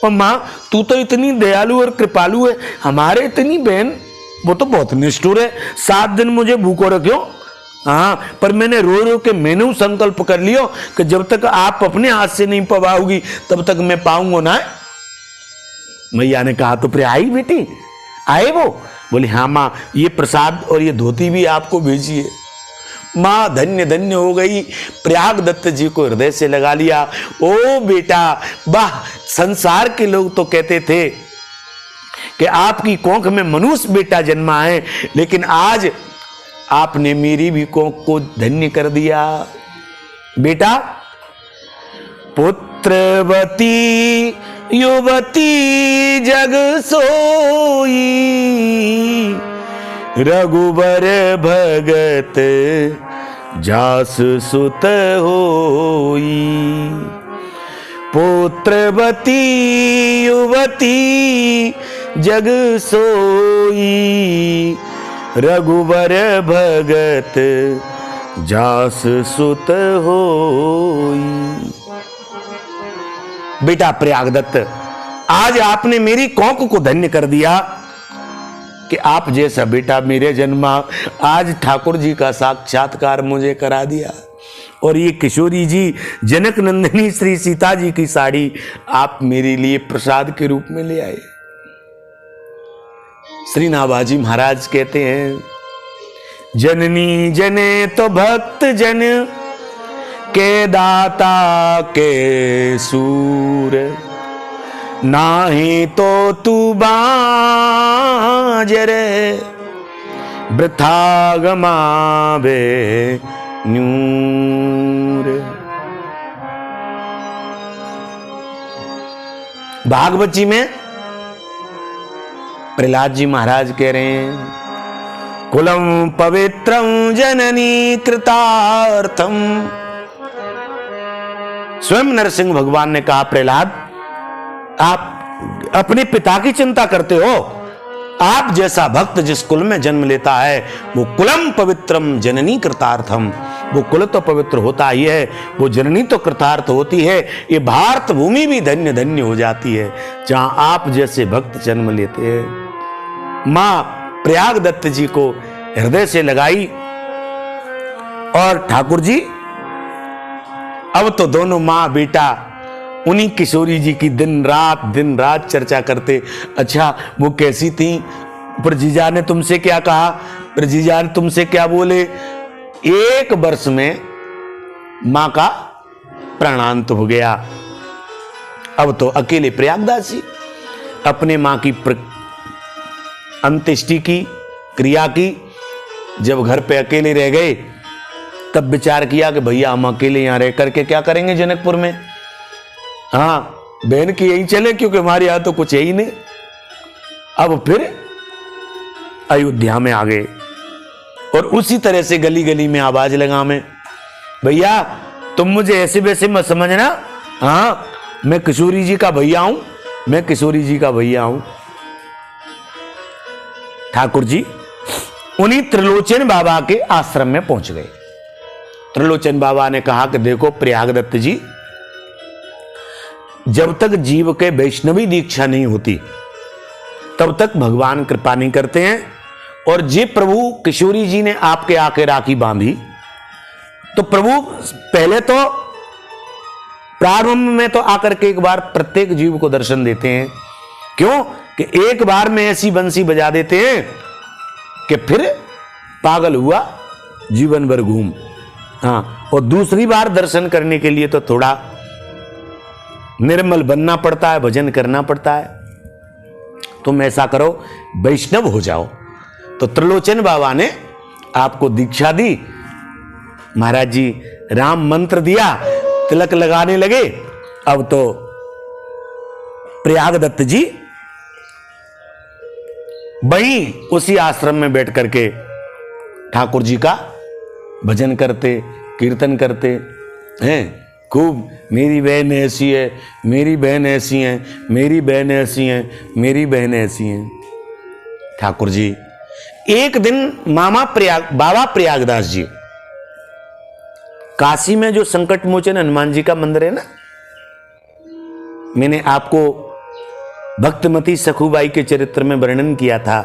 [SPEAKER 1] और मां तू तो इतनी दयालु और कृपालु है, हमारे इतनी बहन वो तो बहुत निष्ठुर है, 7 दिन मुझे भूखो रखियो। हाँ पर मैंने रो रो के मैंने संकल्प कर लियो कि जब तक आप अपने हाथ से नहीं पवाओगी तब तक मैं पाऊंगा ना। मैया ने कहा तो फिर आई बेटी, आए वो? बोले हाँ माँ, ये प्रसाद और ये धोती भी आपको भेजिए। माँ धन्य धन्य हो गई, प्रयागदत्त जी को हृदय से लगा लिया। ओ बेटा वाह, संसार के लोग तो कहते थे कि आपकी कोख में मनुष्य बेटा जन्मा है, लेकिन आज आपने मेरी भी कोख को धन्य कर दिया। बेटा पुत्रवती युवती जग सोई, रघुबर भगत जास सुत होई। पुत्रवती युवती जग सोई, रघुबर भगत जास सुत होई। बेटा प्रयागदत्त, आज आपने मेरी कोख को धन्य कर दिया कि आप जैसा बेटा मेरे जन्मा। आज ठाकुर जी का साक्षात्कार मुझे करा दिया। और ये किशोरी जी जनक नंदिनी श्री सीता जी की साड़ी आप मेरे लिए प्रसाद के रूप में ले आए। श्री नाभाजी महाराज कहते हैं, जननी जने तो भक्त जन के दाता के सूर, नाही तो तू बाजर वृथा गमावे न्यूर। भागवत जी में प्रहलाद जी महाराज कह रहे हैं, कुलम पवित्रम जननी कृतार्थम। स्वयं नरसिंह भगवान ने कहा, प्रहलाद आप अपने पिता की चिंता करते हो, आप जैसा भक्त जिस कुल में जन्म लेता है वो कुलम पवित्रम जननी कृतार्थम। वो कुल तो पवित्र होता ही है, वो जननी तो कृतार्थ होती है। ये भारत भूमि भी धन्य धन्य हो जाती है जहां आप जैसे भक्त जन्म लेते हैं। मां प्रयागदत्त जी को हृदय से लगाई और ठाकुर जी अब तो दोनों मां बेटा उन्हीं किशोरी जी की दिन रात चर्चा करते। अच्छा वो कैसी थी? पर जीजा ने तुमसे क्या कहा? पर जीजा ने तुमसे क्या बोले? 1 वर्ष में मां का प्राणांत हो गया। अब तो अकेले प्रयागदास जी अपने मां की अंत्येष्टि की क्रिया की। जब घर पे अकेले रह गए तब विचार किया कि भैया हम अकेले यहां रह करके क्या करेंगे जनकपुर में। हाँ, बहन की यही चले क्योंकि हमारे यहां तो कुछ है ही नहीं। अब फिर अयोध्या में आ गए और उसी तरह से गली गली में आवाज लगा मैं, भैया तुम मुझे ऐसे वैसे मत समझना, हाँ मैं किशोरी जी का भैया हूं, मैं किशोरी जी का भैया हूं। ठाकुर जी उन्हीं त्रिलोचन बाबा के आश्रम में पहुंच गए। त्रिलोचन बाबा ने कहा कि देखो प्रयागदत्त जी, जब तक जीव के वैष्णवी दीक्षा नहीं होती तब तक भगवान कृपा नहीं करते हैं। और जे प्रभु किशोरी जी ने आपके आके राखी बांधी तो प्रभु पहले तो प्रारंभ में तो आकर के एक बार प्रत्येक जीव को दर्शन देते हैं। क्यों कि एक बार में ऐसी बंसी बजा देते हैं कि फिर पागल हुआ जीवन भर घूम। हाँ, और दूसरी बार दर्शन करने के लिए तो थोड़ा निर्मल बनना पड़ता है, भजन करना पड़ता है। तुम ऐसा करो, वैष्णव हो जाओ। तो त्रिलोचन बाबा ने आपको दीक्षा दी। महाराज जी राम मंत्र दिया, तिलक लगाने लगे। अब तो प्रयागदत्त जी वहीं उसी आश्रम में बैठ करके ठाकुर जी का भजन करते, कीर्तन करते हैं खूब। मेरी बहन ऐसी है, मेरी बहन ऐसी है, मेरी बहन ऐसी है, मेरी बहन ऐसी है। ठाकुर जी एक दिन बाबा प्रयागदास जी काशी में जो संकट मोचन हनुमान जी का मंदिर है ना, मैंने आपको भक्तमती सखुबाई के चरित्र में वर्णन किया था।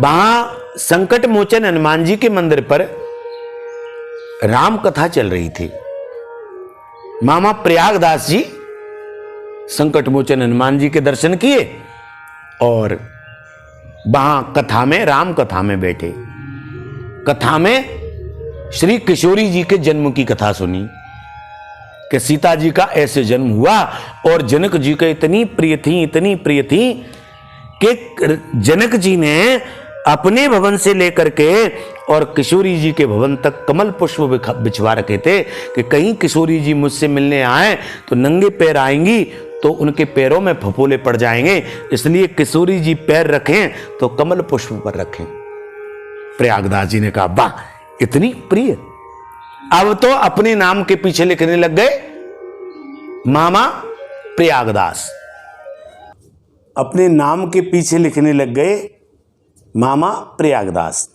[SPEAKER 1] वहां संकट मोचन हनुमान जी के मंदिर पर राम कथा चल रही थी। मामा प्रयागदास जी संकट मोचन हनुमान जी के दर्शन किए और वहां कथा में, राम कथा में बैठे। कथा में श्री किशोरी जी के जन्म की कथा सुनी कि सीता जी का ऐसे जन्म हुआ और जनक जी के इतनी प्रिय थी, इतनी प्रिय थी कि जनक जी ने अपने भवन से लेकर के और किशोरी जी के भवन तक कमल पुष्प बिछवा रखे थे कि कहीं किशोरी जी मुझसे मिलने आए तो नंगे पैर आएंगी तो उनके पैरों में फफोले पड़ जाएंगे, इसलिए किशोरी जी पैर रखें तो कमल पुष्प पर रखें। प्रयागदास जी ने कहा वाह, इतनी प्रिय। अब तो अपने नाम के पीछे लिखने लग गए मामा प्रयागदास। अपने नाम के पीछे लिखने लग गए मामा प्रयागदास।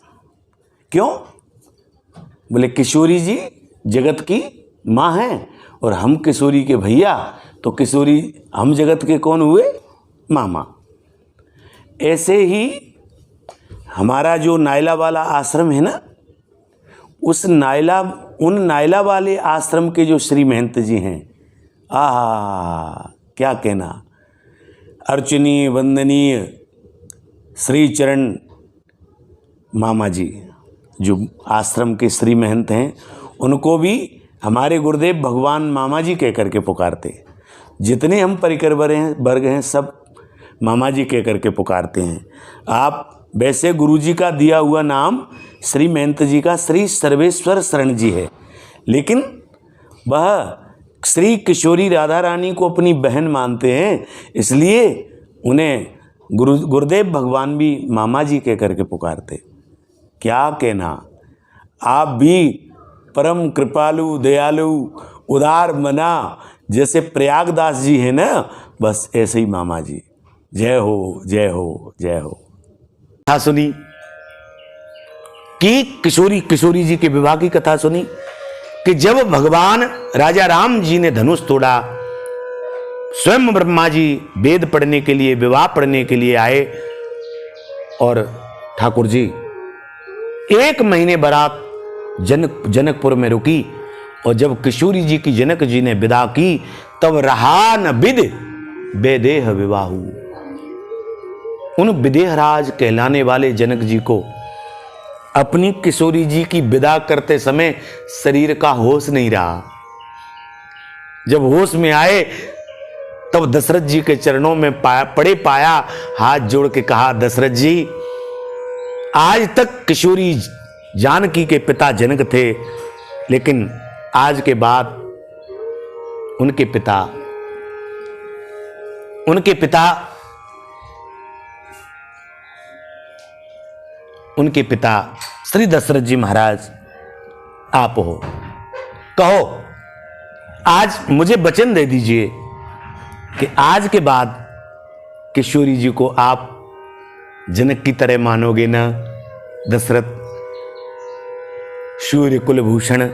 [SPEAKER 1] क्यों? बोले किशोरी जी जगत की मां हैं और हम किशोरी के भैया, तो किशोरी हम जगत के कौन हुए? मामा। ऐसे ही हमारा जो नायला वाला आश्रम है ना, उन नायला वाले आश्रम के जो श्री महंत जी हैं, क्या कहना, अर्चनीय वंदनीय श्री चरण मामा जी जो आश्रम के श्री महंत हैं, उनको भी हमारे गुरुदेव भगवान मामा जी कह करके पुकारते। जितने हम परिकर वर्ग हैं सब मामा जी कह करके पुकारते हैं। आप वैसे गुरु जी का दिया हुआ नाम श्री महंत जी का श्री सर्वेश्वर शरण जी है, लेकिन वह श्री किशोरी राधा रानी को अपनी बहन मानते हैं, इसलिए उन्हें गुरुदेव भगवान भी मामा जी कह करके पुकारते। क्या कहना, आप भी परम कृपालु दयालु उदार मना जैसे प्रयागदास जी हैं ना, बस ऐसे ही मामा जी। जय हो जय हो जय हो। कथा सुनी कि किशोरी जी के विवाह की कथा सुनी कि जब भगवान राजा राम जी ने धनुष तोड़ा, स्वयं ब्रह्मा जी वेद पढ़ने के लिए, विवाह पढ़ने के लिए आए और ठाकुर जी 1 महीने बारात जनकपुर में रुकी। और जब किशोरी जी की जनक जी ने विदा की तब रहा न विद बेदेह विवाहु। उन विदेहराज कहलाने वाले जनक जी को अपनी किशोरी जी की विदा करते समय शरीर का होश नहीं रहा। जब होश में आए तब दशरथ जी के चरणों में पड़े पाया, हाथ जोड़ के कहा, दशरथ जी, आज तक किशोरी जानकी के पिता जनक थे, लेकिन आज के बाद उनके पिता श्री दशरथ जी महाराज आप हो। कहो, आज मुझे वचन दे दीजिए कि आज के बाद किशोरी जी को आप जनक की तरह मानोगे ना। दशरथ, सूर्य कुलभूषण,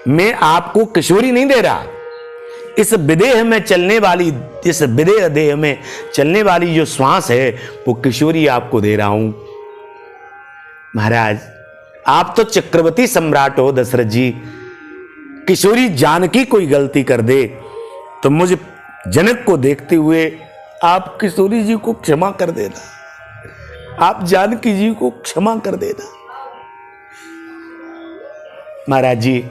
[SPEAKER 1] मैं आपको किशोरी नहीं दे रहा। इस विदेह में चलने वाली, इस विदेह देह में चलने वाली जो श्वास है वो किशोरी आपको दे रहा हूं। महाराज, आप तो चक्रवर्ती सम्राट हो दशरथ जी। किशोरी जानकी कोई गलती कर दे तो मुझे जनक को देखते हुए आप किशोरी जी को क्षमा कर देना, आप जानकी जी को क्षमा कर देना। महाराज जी,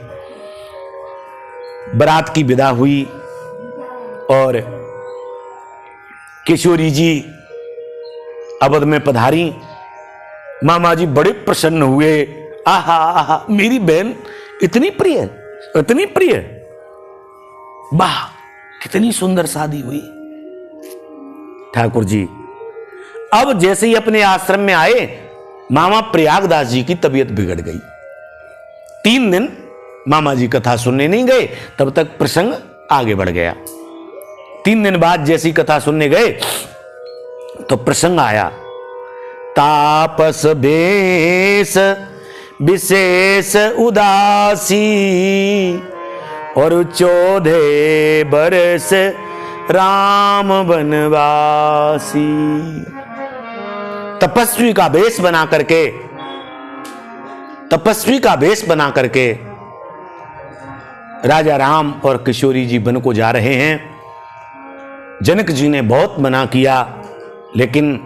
[SPEAKER 1] बारात की विदा हुई और किशोरी जी अवध में पधारी। मामा जी बड़े प्रसन्न हुए। आहा आहा, मेरी बहन इतनी प्रिय, इतनी प्रिय, वाह कितनी सुंदर शादी हुई। ठाकुर जी अब जैसे ही अपने आश्रम में आए, मामा प्रयागदास जी की तबीयत बिगड़ गई। 3 दिन मामा जी कथा सुनने नहीं गए, तब तक प्रसंग आगे बढ़ गया। 3 दिन बाद जैसी कथा सुनने गए तो प्रसंग आया, तापस बेस विशेष उदासी और 14 बरस राम वनवासी। तपस्वी का वेश बना करके राजा राम और किशोरी जी वन को जा रहे हैं। जनक जी ने बहुत मना किया, लेकिन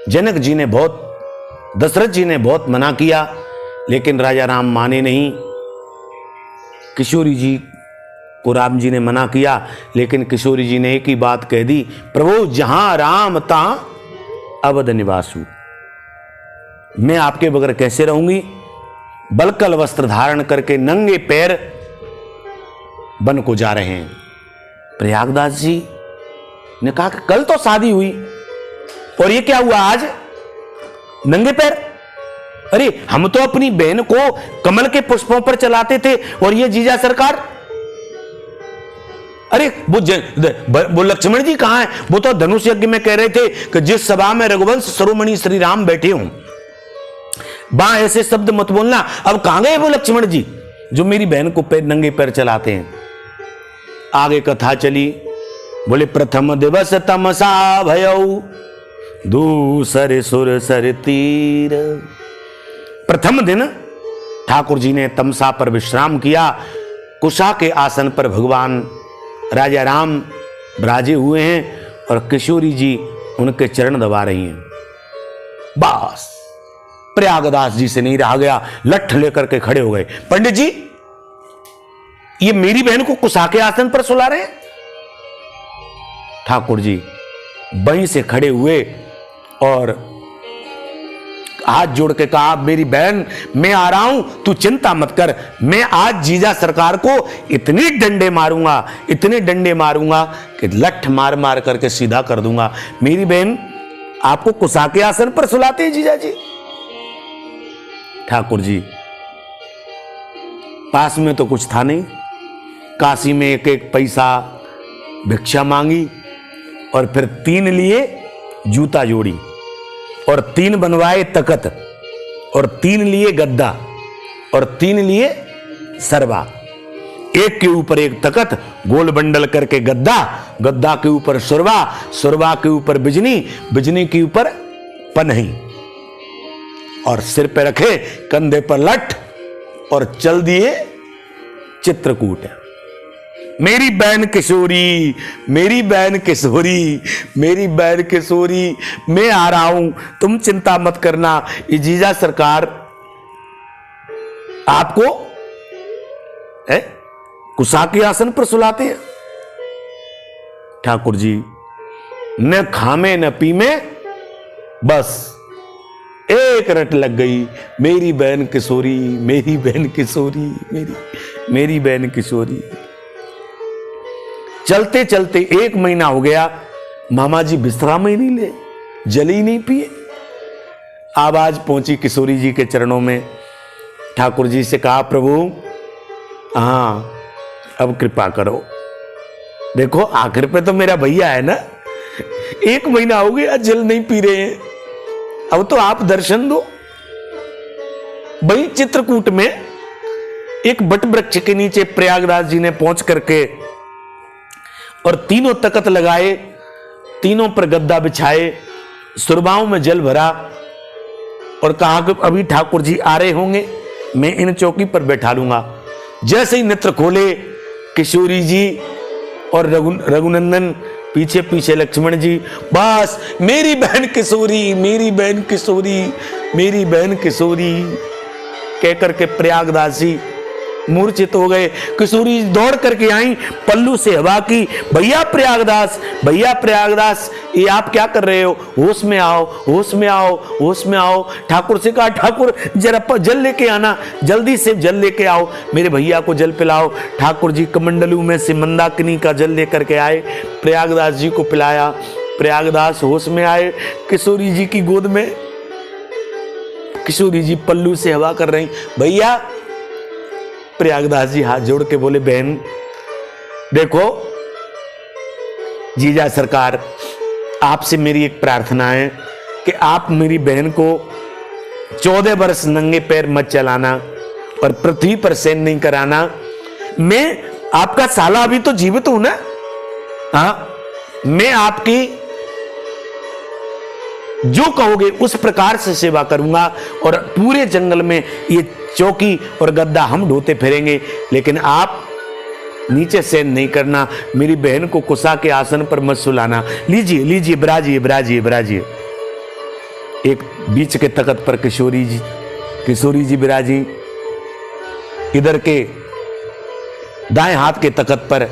[SPEAKER 1] दशरथ जी ने बहुत मना किया, लेकिन राजा राम माने नहीं। किशोरी जी को राम जी ने मना किया, लेकिन किशोरी जी ने एक ही बात कह दी, प्रभु जहां राम तहां अवध निवासु। मैं आपके बगैर कैसे रहूंगी। बलकल वस्त्र धारण करके नंगे पैर वन को जा रहे हैं। प्रयागदास जी ने कहा कि कल तो शादी हुई और ये क्या हुआ आज नंगे पैर। अरे हम तो अपनी बहन को कमल के पुष्पों पर चलाते थे और ये जीजा सरकार, अरे वो लक्ष्मण जी कहां हैं। वो तो धनुष यज्ञ में कह रहे थे कि जिस सभा में रघुवंश शिरोमणि श्री राम बैठे हों, बा ऐसे शब्द मत बोलना। अब कहां गए वो लक्ष्मण जी जो मेरी बहन को नंगे पैर चलाते हैं। आगे कथा चली। बोले प्रथम दिवस तमसा भयऊ दूसरे सुर सर तीर। प्रथम दिन ठाकुर जी ने तमसा पर विश्राम किया। कुशा के आसन पर भगवान राजा राम विराजे हुए हैं और किशोरी जी उनके चरण दबा रही हैं। बस प्रयागदास जी से नहीं रहा गया, लठ लेकर के खड़े हो गए। पंडित जी, ये मेरी बहन को कुशा के आसन पर सुला रहे हैं। ठाकुर जी वहीं से खड़े हुए और हाथ जोड़ के कहा, मेरी बहन मैं आ रहा हूं, तू चिंता मत कर। मैं आज जीजा सरकार को इतने डंडे मारूंगा कि लठ मार मार करके सीधा कर दूंगा। मेरी बहन आपको कुशा के आसन पर सुलाते हैं जीजा जी। ठाकुर जी पास में तो कुछ था नहीं। काशी में एक एक पैसा भिक्षा मांगी और फिर 3 लिए जूता जोड़ी और 3 बनवाए तकत और 3 लिए गद्दा और 3 लिए सरवा। एक के ऊपर एक तकत, गोल बंडल करके गद्दा, गद्दा के ऊपर सुरवा, सुरवा के ऊपर बिजनी, बिजनी के ऊपर पनही और सिर पे रखे, कंधे पर लठ और चल दिए चित्रकूट। मेरी बहन किशोरी, मेरी बहन किशोरी, मेरी बहन किशोरी, मैं आ रहा हूं, तुम चिंता मत करना। ये जीजा सरकार आपको कुशा के आसन पर सुलाते हैं। ठाकुर जी न खामे न पीमे, बस एक रट लग गई, मेरी बहन किशोरी, मेरी बहन किशोरी, मेरी बहन किशोरी। चलते चलते 1 महीना हो गया, मामा जी विश्राम ही नहीं ले, जल ही नहीं पिए। आवाज पहुंची किशोरी जी के चरणों में। ठाकुर जी से कहा, प्रभु हां अब कृपा करो, देखो आखिर पे तो मेरा भैया है ना, 1 महीना हो गया जल नहीं पी रहे हैं, अब तो आप दर्शन दो। वही चित्रकूट में एक बट वृक्ष के नीचे प्रयागराज जी ने पहुंच करके और तीनों तख्त लगाए, तीनों पर गद्दा बिछाए, सुरबाओं में जल भरा और कहा कि अभी ठाकुर जी आ रहे होंगे, मैं इन चौकी पर बैठा लूंगा। जैसे ही नेत्र खोले, किशोरी जी और रघुनंदन पीछे पीछे लक्ष्मण जी, बस मेरी बहन किशोरी, मेरी बहन किशोरी, मेरी बहन किशोरी कहकर के प्रयागदास जी मूर्छित हो गए। किशोरी दौड़ करके आई, पल्लू से हवा की, भैया प्रयागदास, भैया प्रयागदास, ये आप क्या कर रहे हो, होश में आओ, होश में आओ, होश में आओ। ठाकुर से कहा, ठाकुर जरा जल लेके आना, जल्दी से जल लेके आओ, मेरे भैया को जल पिलाओ। ठाकुर जी कमंडलू में से मंदाकिनी का जल लेकर के आए, प्रयागदास जी को पिलाया। प्रयागदास होश में आए, किशोरी जी की गोद में किशोरी जी पल्लू से हवा कर रही। भैया, प्रयागदास जी हाथ जोड़ के बोले, बहन देखो जीजा सरकार, आपसे मेरी एक प्रार्थना है कि आप मेरी बहन को 14 वर्ष नंगे पैर मत चलाना और पृथ्वी पर शयन नहीं कराना। मैं आपका साला अभी तो जीवित हूं ना, हाँ, मैं आपकी जो कहोगे उस प्रकार से सेवा करूंगा और पूरे जंगल में ये चौकी और गद्दा हम ढोते फिरेंगे, लेकिन आप नीचे शयन नहीं करना, मेरी बहन को कुशा के आसन पर मत सुलाना। लीजिए लीजिए, बिराजिए बिराजिए बिराजिए। एक बीच के तख्त पर किशोरी जी बिराजी, इधर के दाएं हाथ के तख्त पर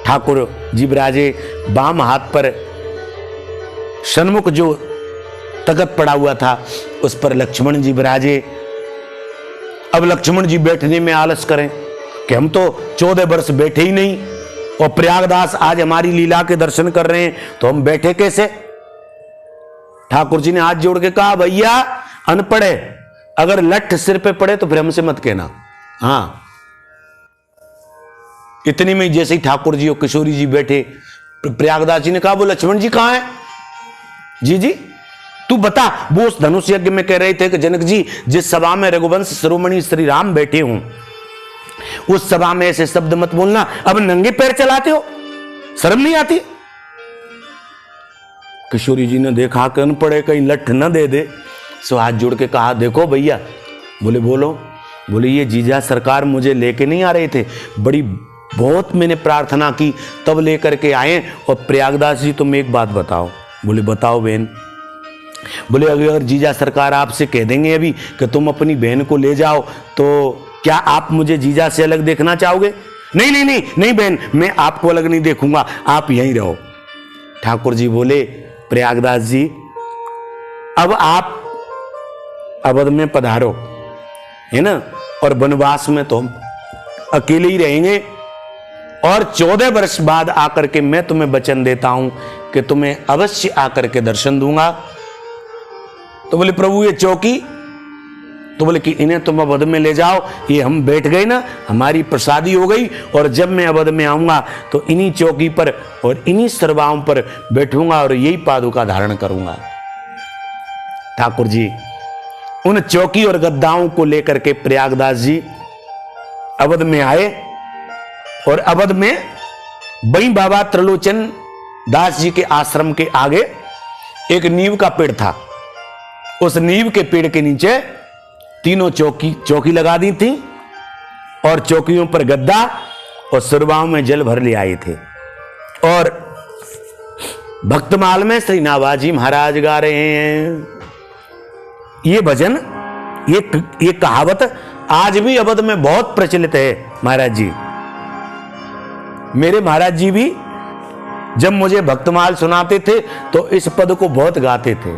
[SPEAKER 1] ठाकुर जी बिराजे, बाम हाथ पर सन्मुख जो तख्त पड़ा हुआ था उस पर लक्ष्मण जी बिराजे। अब लक्ष्मण जी बैठने में आलस करें कि हम तो 14 वर्ष बैठे ही नहीं और प्रयागदास आज हमारी लीला के दर्शन कर रहे हैं, तो हम बैठे कैसे। ठाकुर जी ने हाथ जोड़ के कहा, भैया अनपढ़ है, अगर लठ सिर पे पड़े तो फिर हमसे मत कहना। हाँ, इतनी में जैसे ही ठाकुर जी और किशोरी जी बैठे, प्रयागदास जी ने कहा, वो लक्ष्मण जी कहां है। जी तू बता, वो उस धनुष यज्ञ में कह रहे थे कि जनक जी जिस सभा में रघुवंश शिरोमणि श्री राम बैठे हों उस सभा में ऐसे शब्द मत बोलना, अब नंगे पैर चलाते हो, शर्म नहीं आती। किशोरी जी ने देखा कि अनपढ़ कहीं लठ न दे दे, सो हाथ जोड़ के कहा, देखो भैया। बोले बोलो। बोले ये जीजा सरकार मुझे लेके नहीं आ रहे थे, बहुत मैंने प्रार्थना की तब लेकर के आए। और प्रयागदास जी तुम एक बात बताओ। बोले बताओ बहन। बोले अगर जीजा सरकार आपसे कह देंगे अभी कि तुम अपनी बहन को ले जाओ, तो क्या आप मुझे जीजा से अलग देखना चाहोगे। नहीं नहीं नहीं नहीं बहन, मैं आपको अलग नहीं देखूंगा, आप यहीं रहो। ठाकुर जी बोले, प्रयागदास जी अब आप अवध में पधारो, है ना, और वनवास में तो हम अकेले ही रहेंगे, और 14 वर्ष बाद आकर के मैं तुम्हें वचन देता हूं कि तुम्हें अवश्य आकर के दर्शन दूंगा। तो बोले प्रभु ये चौकी, तो बोले कि इन्हें तुम अवध में ले जाओ, ये हम बैठ गए ना, हमारी प्रसादी हो गई, और जब मैं अवध में आऊंगा तो इन्हीं चौकी पर और इन्हीं सरवाओं पर बैठूंगा और यही पादुका धारण करूंगा। ठाकुर जी उन चौकी और गद्दाओं को लेकर के प्रयागदास जी अवध में आए, और अवध में बई बाबा त्रिलोचन दास जी के आश्रम के आगे एक नीम का पेड़ था। उस नीम के पेड़ के नीचे तीनों चौकी लगा दी थी, और चौकियों पर गद्दा और सुरबाओं में जल भर ले आए थे। और भक्तमाल में श्री नाभाजी महाराज गा रहे हैं ये भजन। ये कहावत आज भी अवध में बहुत प्रचलित है महाराज जी। मेरे महाराज जी भी जब मुझे भक्तमाल सुनाते थे तो इस पद को बहुत गाते थे।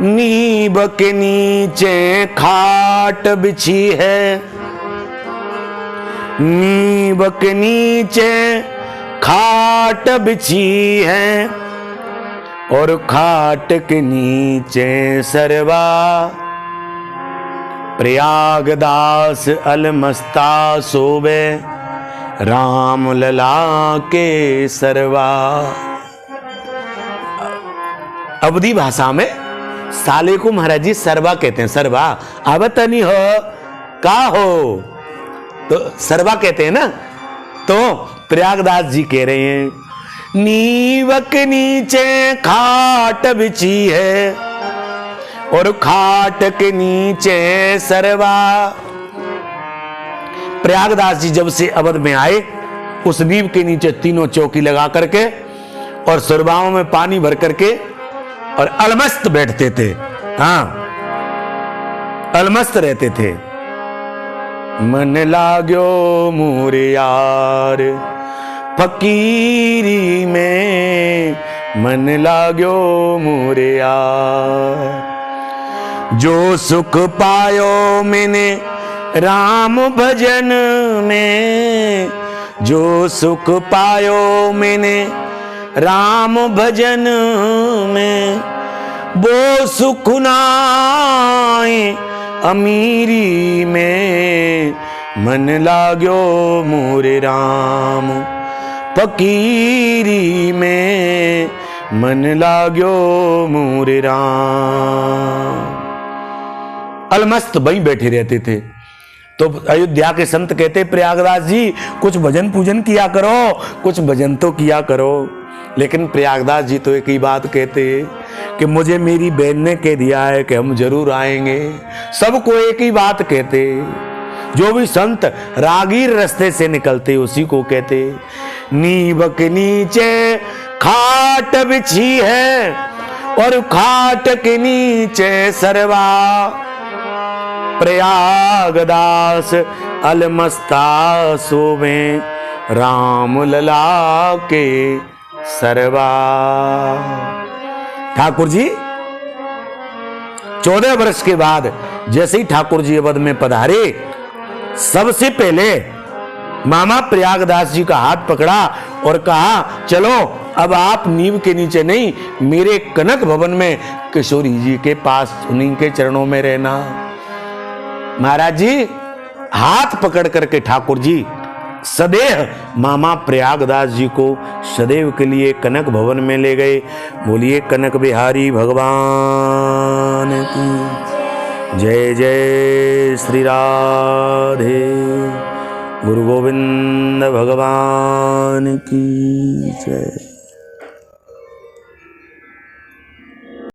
[SPEAKER 1] नीब के नीचे खाट बिछी है, नीब के नीचे खाट बिछी है, और खाट के नीचे सरवा, प्रयागदास अलमस्ता सोबे, राम लला के सरवा। अवधी भाषा में साले को महाराज जी सरवा कहते हैं। सरवा आवत नहीं हो का हो तो सरवा कहते हैं ना। तो प्रयागदास जी कह रहे हैं नीव के नीचे खाट बिछी है, और खाट के नीचे सरवा। प्रयागदास जी जब से अवध में आए उस नीव के नीचे तीनों चौकी लगा करके और सुरबाओं में पानी भर करके और अलमस्त बैठते थे। हाँ, अलमस्त रहते थे। मन लाग्यो मोरे यार फकीरी में, मन लाग्यो मोरे यार। जो सुख पायो मैंने राम भजन में, जो सुख पायो मैंने राम भजन में, वो सुख नाई अमीरी में, मन लाग्यो मोरे राम फकीरी में, मन लाग्यो मोरे राम। अलमस्त वहीं बैठे रहते थे। तो अयोध्या के संत कहते प्रयागदास जी कुछ भजन पूजन किया करो, कुछ भजन तो किया करो। लेकिन प्रयागदास जी तो एक ही बात कहते कि मुझे मेरी बहन ने कह दिया है कि हम जरूर आएंगे। सबको एक ही बात कहते। जो भी संत रागीर रास्ते से निकलते उसी को कहते नीव के नीचे खाट बिछी है, और खाट के नीचे सरवा, प्रयागदास अलमस्ता सोवे, राम लला के सरवा। ठाकुर जी 14 वर्ष के बाद जैसे ही ठाकुर जी अवध में पधारे, सबसे पहले मामा प्रयागदास जी का हाथ पकड़ा और कहा चलो अब आप नींव के नीचे नहीं, मेरे कनक भवन में किशोरी जी के पास उन्हीं के चरणों में रहना। महाराज जी हाथ पकड़ करके ठाकुर जी सदैव मामा प्रयागदास जी को सदैव के लिए कनक भवन में ले गए। बोलिए कनक बिहारी भगवान की जय। जय श्री राधे। गुरु गोविंद भगवान की जय।